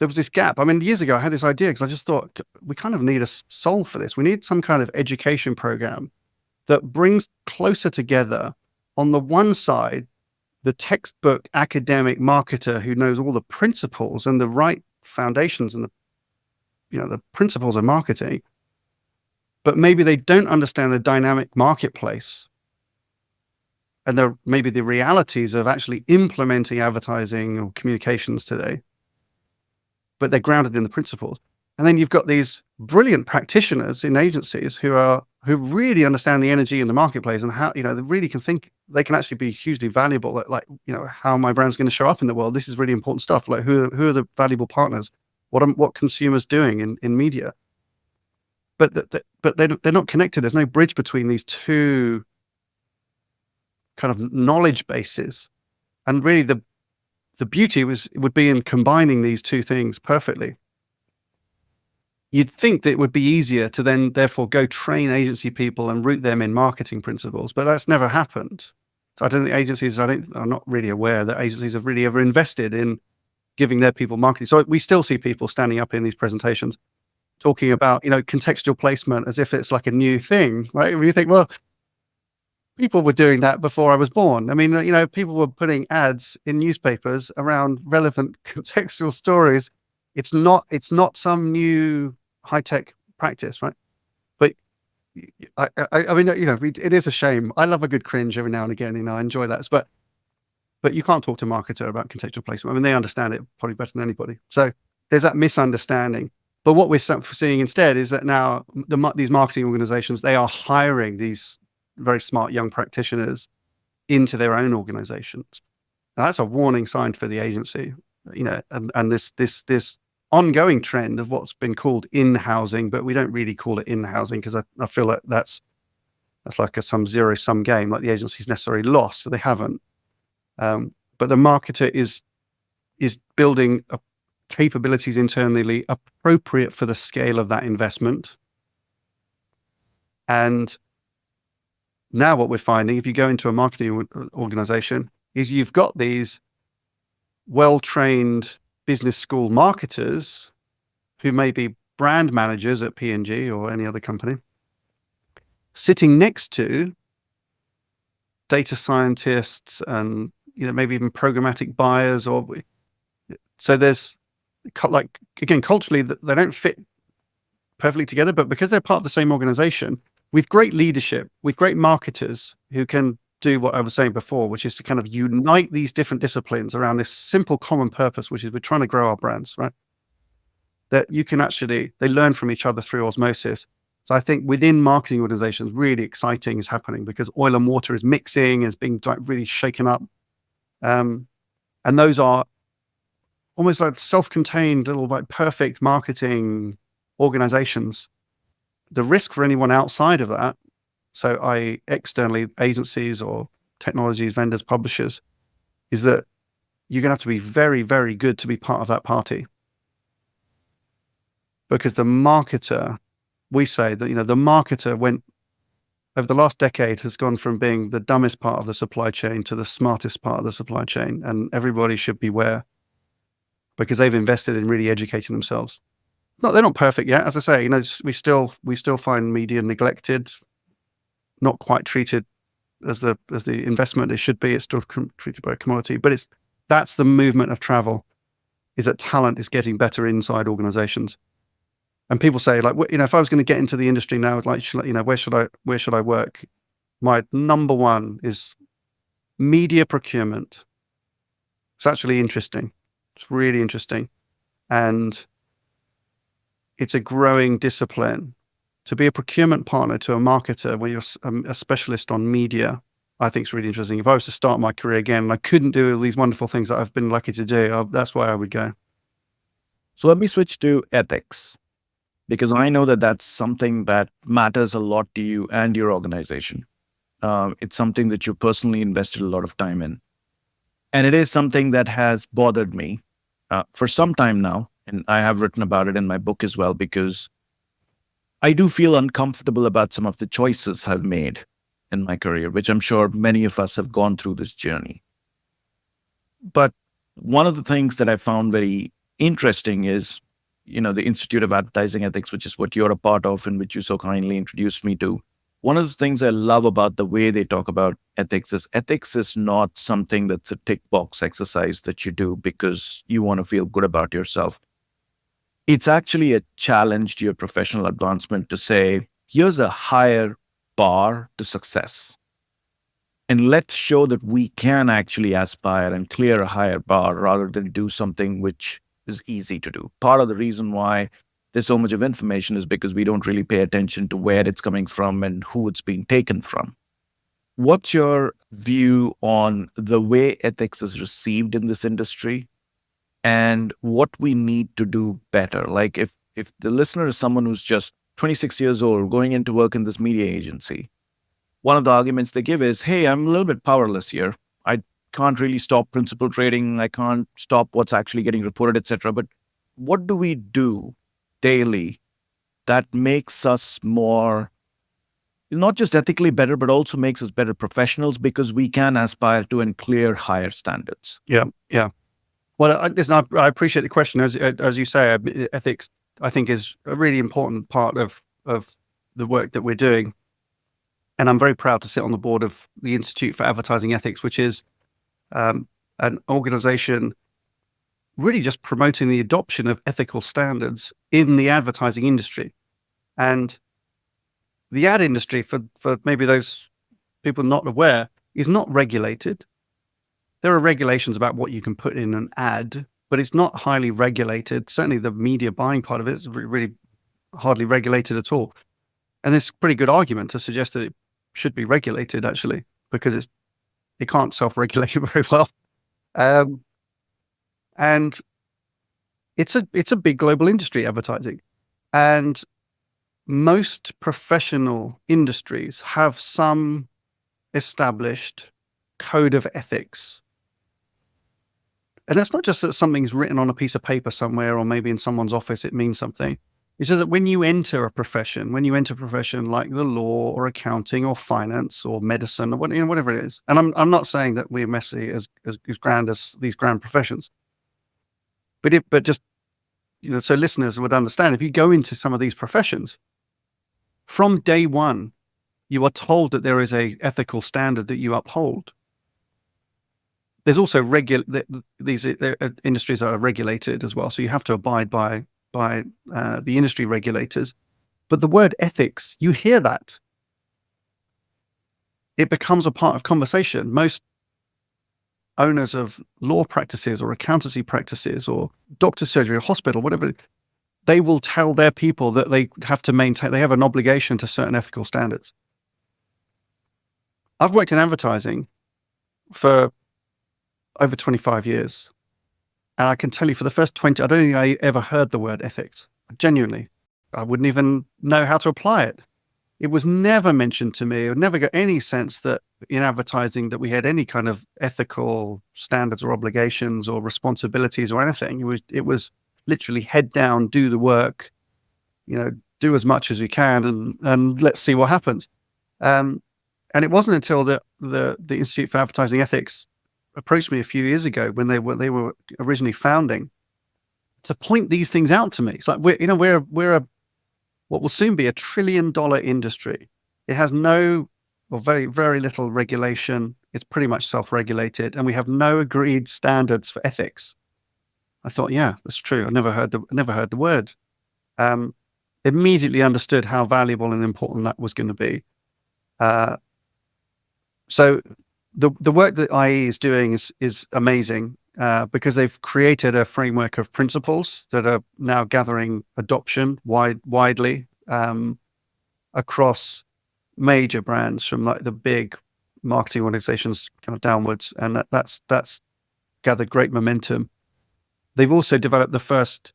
There was this gap. I mean, years ago, I had this idea because I just thought we kind of need a solve for this. We need some kind of education program that brings closer together, on the one side, the textbook academic marketer who knows all the principles and the right foundations and the principles of marketing, but maybe they don't understand the dynamic marketplace and maybe the realities of actually implementing advertising or communications today, but they're grounded in the principles. And then you've got these brilliant practitioners in agencies who really understand the energy in the marketplace and how, they really can think they can actually be hugely valuable. Like, how my brand's going to show up in the world. This is really important stuff. Like who are the valuable partners? What consumers doing in media? But they're not connected. There's no bridge between these two kind of knowledge bases. And really the beauty would be in combining these two things perfectly. You'd think that it would be easier to then therefore go train agency people and root them in marketing principles, but that's never happened. So I don't think I'm not really aware that agencies have really ever invested in giving their people marketing. So we still see people standing up in these presentations talking about, contextual placement as if it's like a new thing, right? You think, well, people were doing that before I was born. I mean, people were putting ads in newspapers around relevant contextual stories. It's not some new high-tech practice, right? But I mean, it is a shame. I love a good cringe every now and again. I enjoy that. But you can't talk to a marketer about contextual placement. I mean, they understand it probably better than anybody. So there's that misunderstanding. But what we're seeing instead is that now these marketing organizations, they are hiring these very smart young practitioners into their own organizations. Now, that's a warning sign for the agency, and this ongoing trend of what's been called in-housing, but we don't really call it in-housing because I feel like that's like some zero-sum game, like the agency's necessarily lost, so they haven't. But the marketer is building capabilities internally appropriate for the scale of that investment. And now what we're finding, if you go into a marketing organization, is you've got these well-trained business school marketers who may be brand managers at P&G or any other company, sitting next to data scientists and maybe even programmatic buyers. So there's again, culturally they don't fit perfectly together, but because they're part of the same organization with great leadership, with great marketers who can do what I was saying before, which is to kind of unite these different disciplines around this simple common purpose, which is we're trying to grow our brands, right? That they learn from each other through osmosis. So I think within marketing organizations, really exciting is happening because oil and water is mixing, is being really shaken up. And those are almost like self-contained little perfect marketing organizations. The risk for anyone outside of that, so i.e. externally agencies or technologies, vendors, publishers, is that you're going to have to be very, very good to be part of that party. Because the marketer, we say that, the marketer went over the last decade has gone from being the dumbest part of the supply chain to the smartest part of the supply chain. And everybody should beware because they've invested in really educating themselves. They're not perfect yet. As I say, we still find media neglected, not quite treated as the investment it should be. It's still treated by a commodity, but that's the movement of travel, is that talent is getting better inside organizations. And people say, like, if I was going to get into the industry now, like, where should I work? My number one is media procurement. It's actually interesting. It's really interesting. And it's a growing discipline. to be a procurement partner to a marketer when you're a specialist on media, I think is really interesting. If I was to start my career again and I couldn't do all these wonderful things that I've been lucky to do, that's where I would go. So let me switch to ethics, because I know that that's something that matters a lot to you and your organization. It's something that you personally invested a lot of time in. And it is something that has bothered me for some time now. And I have written about it in my book as well, because I do feel uncomfortable about some of the choices I've made in my career, which I'm sure many of us have gone through this journey. But one of the things that I found very interesting is, the Institute of Advertising Ethics, which is what you're a part of and which you so kindly introduced me to. One of the things I love about the way they talk about ethics is not something that's a tick box exercise that you do because you want to feel good about yourself. It's actually a challenge to your professional advancement to say, here's a higher bar to success. And let's show that we can actually aspire and clear a higher bar rather than do something which is easy to do. Part of the reason why there's so much of information is because we don't really pay attention to where it's coming from and who it's being taken from. What's your view on the way ethics is received in this industry and what we need to do better? Like if the listener is someone who's just 26 years old, going into work in this media agency, one of the arguments they give is, hey, I'm a little bit powerless here. I can't really stop principal trading. I can't stop what's actually getting reported, etc. But what do we do daily that makes us more, not just ethically better, but also makes us better professionals because we can aspire to and clear higher standards? Yeah. Well, listen, I appreciate the question. As you say, ethics, I think, is a really important part of the work that we're doing. And I'm very proud to sit on the board of the Institute for Advertising Ethics, which is an organization really just promoting the adoption of ethical standards in the advertising industry. And the ad industry, for maybe those people not aware, is not regulated. There are regulations about what you can put in an ad, but it's not highly regulated. Certainly the media buying part of it is really hardly regulated at all. And there's a pretty good argument to suggest that it should be regulated, actually, because it can't self-regulate very well. And it's a big global industry, advertising. And most professional industries have some established code of ethics. And that's not just that something's written on a piece of paper somewhere, or maybe in someone's office, it means something. It's just that when you enter a profession like the law or accounting or finance or medicine or whatever it is, and I'm not saying that we're messy as grand as these grand professions, but just, so listeners would understand, if you go into some of these professions, from day one, you are told that there is a ethical standard that you uphold. There's also these industries are regulated as well, so you have to abide by the industry regulators. But the word ethics, you hear that, it becomes a part of conversation. Most owners of law practices or accountancy practices or doctor's surgery or hospital, whatever, they will tell their people that they have to maintain, they have an obligation to certain ethical standards. I've worked in advertising for over 25 years. And I can tell you, for the first 20, I don't think I ever heard the word ethics. Genuinely. I wouldn't even know how to apply it. It was never mentioned to me. I would never get any sense that in advertising that we had any kind of ethical standards or obligations or responsibilities or anything. It was literally head down, do the work, do as much as we can and let's see what happens. And it wasn't until the Institute for Advertising Ethics approached me a few years ago when they were originally founding to point these things out to me. It's like we're what will soon be $1 trillion industry. It has no or very, very little regulation. It's pretty much self-regulated, and we have no agreed standards for ethics. I thought, yeah, that's true. I never heard the word. Immediately understood how valuable and important that was going to be. So the work that IE is doing is amazing because they've created a framework of principles that are now gathering adoption widely. across major brands from like the big marketing organizations kind of downwards. And that's gathered great momentum. They've also developed the first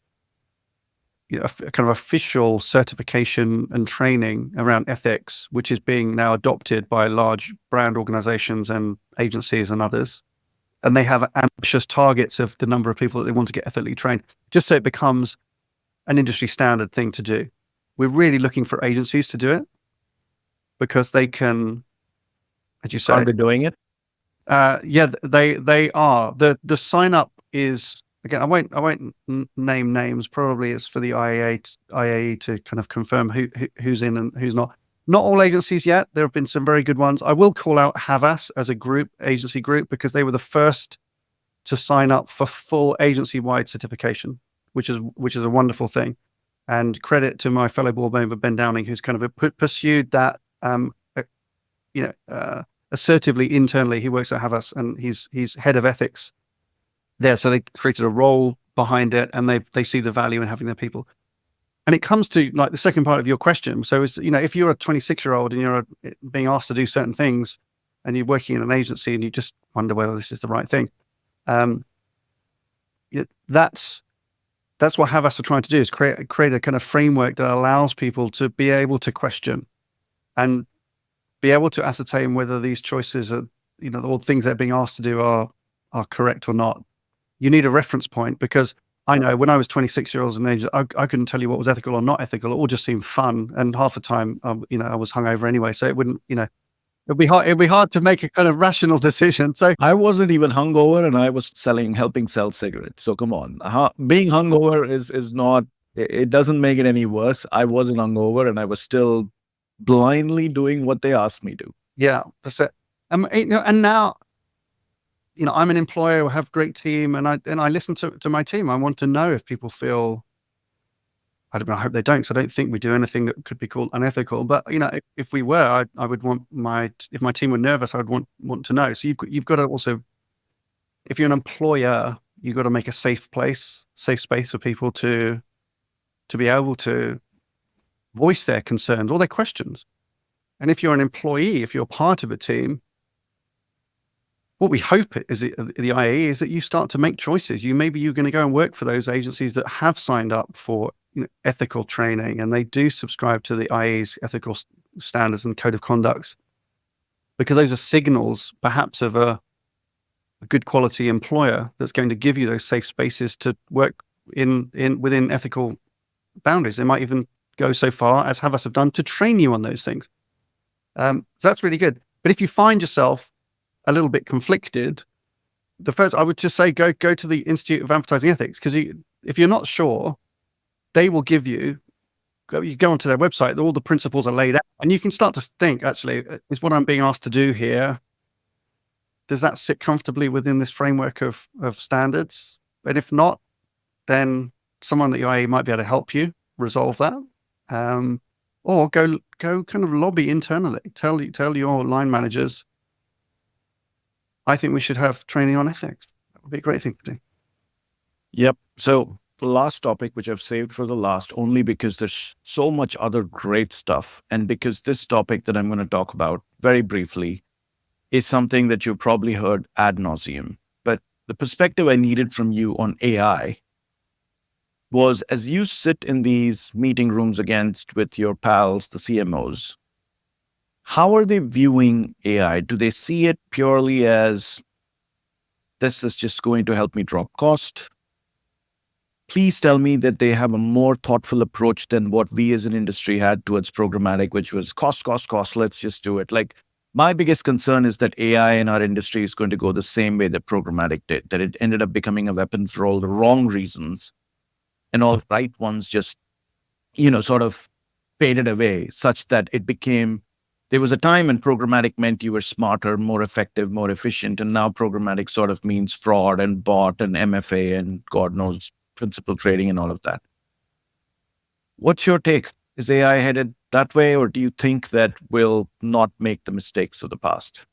kind of official certification and training around ethics, which is being now adopted by large brand organizations and agencies and others. And they have ambitious targets of the number of people that they want to get ethically trained, just so it becomes an industry standard thing to do. We're really looking for agencies to do it because they can, as you say. Are they doing it? Yeah, they are. The sign up is, again, I won't name names. Probably it's for the IAE to kind of confirm who's in and who's not. Not all agencies yet. There have been some very good ones. I will call out Havas as a agency group, because they were the first to sign up for full agency-wide certification, which is a wonderful thing. And credit to my fellow board member Ben Downing, who's kind of pursued that, assertively internally. He works at Havas, and he's head of ethics there. So they created a role behind it, and they see the value in having their people. And it comes to like the second part of your question. So it's, if you're a 26-year-old and you're being asked to do certain things, and you're working in an agency and you just wonder whether this is the right thing, that's what Havas are trying to do, is create a kind of framework that allows people to be able to question and be able to ascertain whether these choices are, all the things they're being asked to do are correct or not. You need a reference point, because I know when I was 26 years old, I couldn't tell you what was ethical or not ethical. It all just seemed fun, and half the time, I was hungover anyway, so it wouldn't, it'd be hard to make a kind of rational decision. So I wasn't even hungover, and I was helping sell cigarettes. So come on, being hungover is not. It doesn't make it any worse. I wasn't hungover, and I was still blindly doing what they asked me to. Yeah, that's it. And now, I'm an employer, I have a great team, and I listen to my team. I want to know if people feel, I don't know, I hope they don't, so I don't think we do anything that could be called unethical. But, if we were, I would want if my team were nervous, I would want to know. So you've got to also, if you're an employer, you've got to make a safe space for people to be able to voice their concerns or their questions. And if you're an employee, if you're part of a team, what we hope is the IAE is that you start to make choices. Maybe you're going to go and work for those agencies that have signed up for ethical training, and they do subscribe to the IAE's ethical standards and code of conducts, because those are signals perhaps of a good quality employer that's going to give you those safe spaces to work within ethical boundaries. They might even go so far, as Havas have done, to train you on those things. So that's really good. But if you find yourself a little bit conflicted, the first, I would just say, go to the Institute of Advertising Ethics, because if you're not sure, they will give you go onto their website, all the principles are laid out, and you can start to think, actually, is what I'm being asked to do here, does that sit comfortably within this framework of standards? And if not, then someone at the IA might be able to help you resolve that. Or go kind of lobby internally, tell your line managers, I think we should have training on ethics. That would be a great thing to do. Yep. So the last topic, which I've saved for the last, only because there's so much other great stuff, and because this topic that I'm going to talk about very briefly is something that you've probably heard ad nauseum. But the perspective I needed from you on AI was, as you sit in these meeting rooms with your pals, the CMOs, how are they viewing AI? Do they see it purely as, this is just going to help me drop cost? Please tell me that they have a more thoughtful approach than what we as an industry had towards programmatic, which was cost, let's just do it. Like, my biggest concern is that AI in our industry is going to go the same way that programmatic did, that it ended up becoming a weapon for all the wrong reasons, and all the right ones just, sort of faded away, such that it became, there was a time when programmatic meant you were smarter, more effective, more efficient, and now programmatic sort of means fraud and bot and MFA and God knows, principal trading and all of that. What's your take? Is AI headed that way, or do you think that we'll not make the mistakes of the past?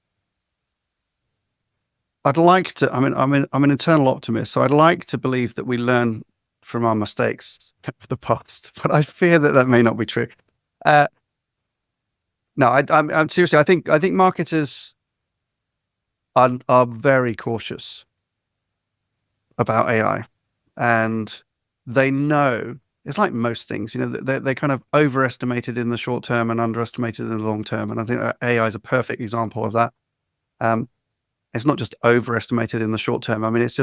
I'd like to, I'm an eternal optimist, so I'd like to believe that we learn from our mistakes of the past, but I fear that may not be true. No, I'm seriously. I think marketers are very cautious about AI, and they know it's like most things. They're kind of overestimated in the short term and underestimated in the long term. And I think AI is a perfect example of that. It's not just overestimated in the short term. I mean, it's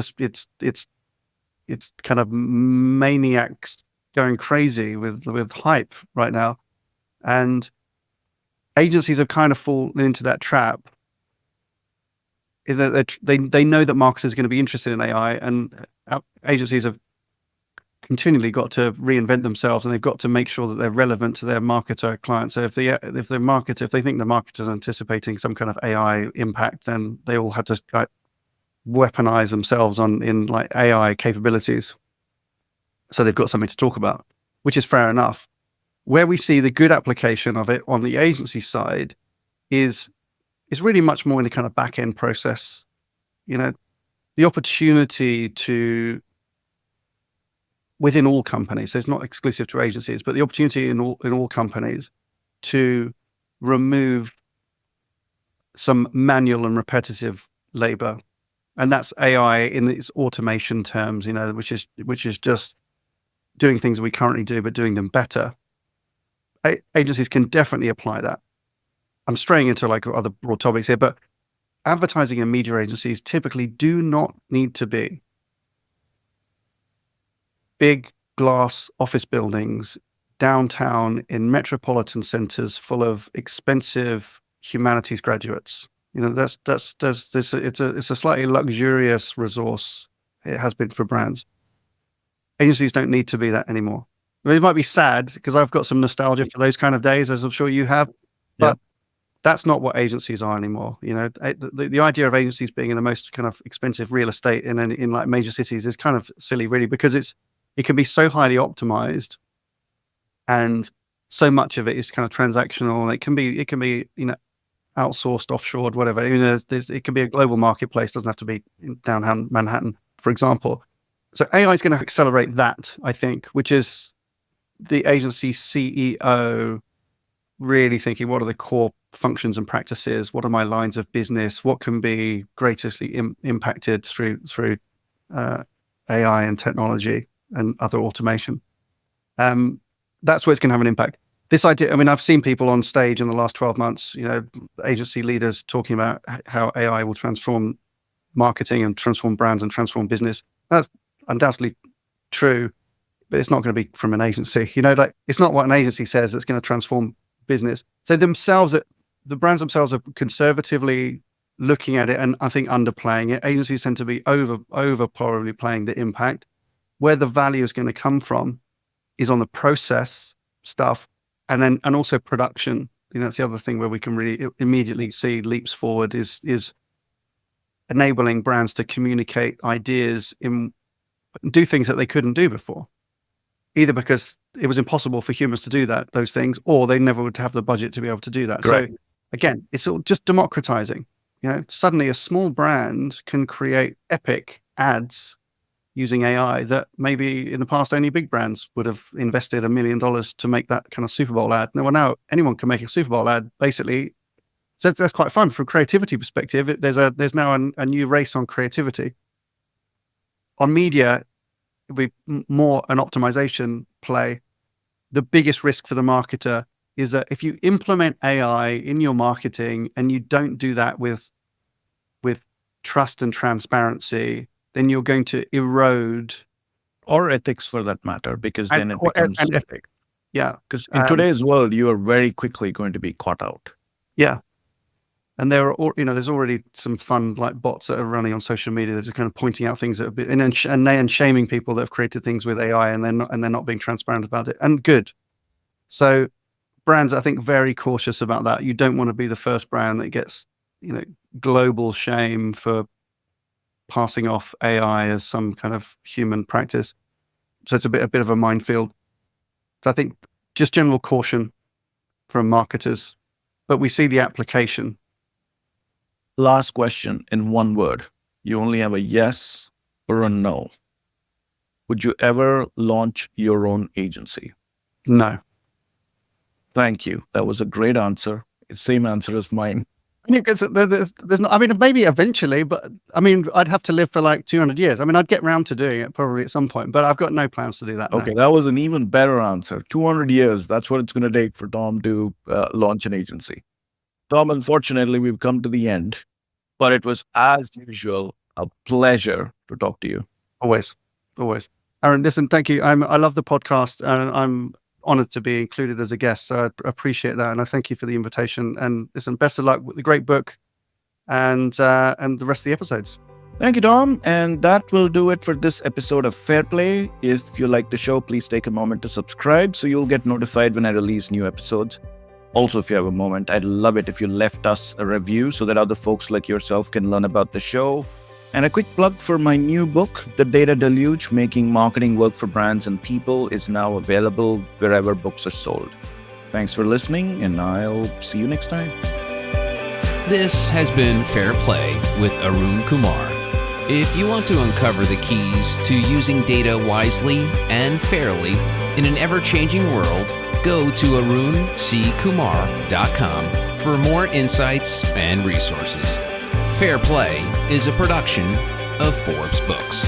kind of maniacs going crazy with hype right now, and agencies have kind of fallen into that trap. Is that they know that marketers are going to be interested in AI, and agencies have continually got to reinvent themselves, and they've got to make sure that they're relevant to their marketer clients. So if they think the marketer is anticipating some kind of AI impact, then they all have to weaponize themselves in like AI capabilities. So they've got something to talk about, which is fair enough. Where we see the good application of it on the agency side is really much more in the kind of back end process. The opportunity to, within all companies, so it's not exclusive to agencies, but the opportunity in all companies to remove some manual and repetitive labor, and that's AI in its automation terms, which is just doing things we currently do, but doing them better. Agencies can definitely apply that. I'm straying into like other broad topics here, but advertising and media agencies typically do not need to be big glass office buildings downtown in metropolitan centers full of expensive humanities graduates. It's a slightly luxurious resource. It has been for brands. Agencies don't need to be that anymore. I mean, it might be sad because I've got some nostalgia for those kind of days, as I'm sure you have, but that's not what agencies are anymore. The idea of agencies being in the most kind of expensive real estate in like major cities is kind of silly, really, because it can be so highly optimized, and so much of it is kind of transactional, and it can be outsourced, offshored, whatever. It can be a global marketplace. Doesn't have to be in downtown Manhattan, for example. So AI is going to accelerate that, I think, which is the agency CEO really thinking, what are the core functions and practices? What are my lines of business? What can be greatly impacted through AI and technology and other automation? That's where it's going to have an impact. This idea, I mean, I've seen people on stage in the last 12 months, agency leaders talking about how AI will transform marketing and transform brands and transform business. That's undoubtedly true, but it's not going to be from an agency. It's not what an agency says that's going to transform business. So the brands themselves are conservatively looking at it and I think underplaying it. Agencies tend to be over probably playing the impact. Where the value is going to come from is on the process stuff, and also production. That's the other thing where we can really immediately see leaps forward is enabling brands to communicate ideas do things that they couldn't do before, either because it was impossible for humans to do those things, or they never would have the budget to be able to do that. Correct. So again, it's all just democratizing. Suddenly a small brand can create epic ads using AI that maybe in the past only big brands would have invested $1 million to make that kind of Super Bowl ad. Now anyone can make a Super Bowl ad, basically. So that's quite fun from a creativity perspective. There's now a new race on creativity. On media, it'll be more an optimization play. The biggest risk for the marketer is that if you implement AI in your marketing and you don't do that with trust and transparency, then you're going to erode, or ethics for that matter, because then it becomes and ethic. Yeah, because in today's world, you are very quickly going to be caught out. Yeah, and there's already some fun like bots that are running on social media that are kind of pointing out things that have been and shaming people that have created things with AI and they're not being transparent about it. And good. So brands, I think, very cautious about that. You don't want to be the first brand that gets global shame for passing off AI as some kind of human practice. So it's a bit of a minefield. So I think just general caution from marketers, but we see the application. Last question in one word. You only have a yes or a no. Would you ever launch your own agency? No. Thank you. That was a great answer. Same answer as mine. I mean, 'cause there's not, I mean, maybe eventually, but I mean, I'd have to live for like 200 years. I mean, I'd get round to doing it probably at some point, but I've got no plans to do that. Okay, No. that was an even better answer. 200 years. That's what it's going to take for Tom to launch an agency. Tom, unfortunately, we've come to the end, but it was, as usual, a pleasure to talk to you. Always. Arun, listen, thank you. I love the podcast, and I'm honored to be included as a guest. So I appreciate that, and I thank you for the invitation. And listen, best of luck with the great book and the rest of the episodes. Thank you, Tom. And that will do it for this episode of FairPlay. If you like the show, please take a moment to subscribe so you'll get notified when I release new episodes. Also, if you have a moment, I'd love it if you left us a review so that other folks like yourself can learn about the show. And a quick plug for my new book, The Data Deluge, Making Marketing Work for Brands and People, is now available wherever books are sold. Thanks for listening, and I'll see you next time. This has been Fair Play with Arun Kumar. If you want to uncover the keys to using data wisely and fairly in an ever-changing world, go to arunkumar.com for more insights and resources. Fair Play is a production of Forbes Books.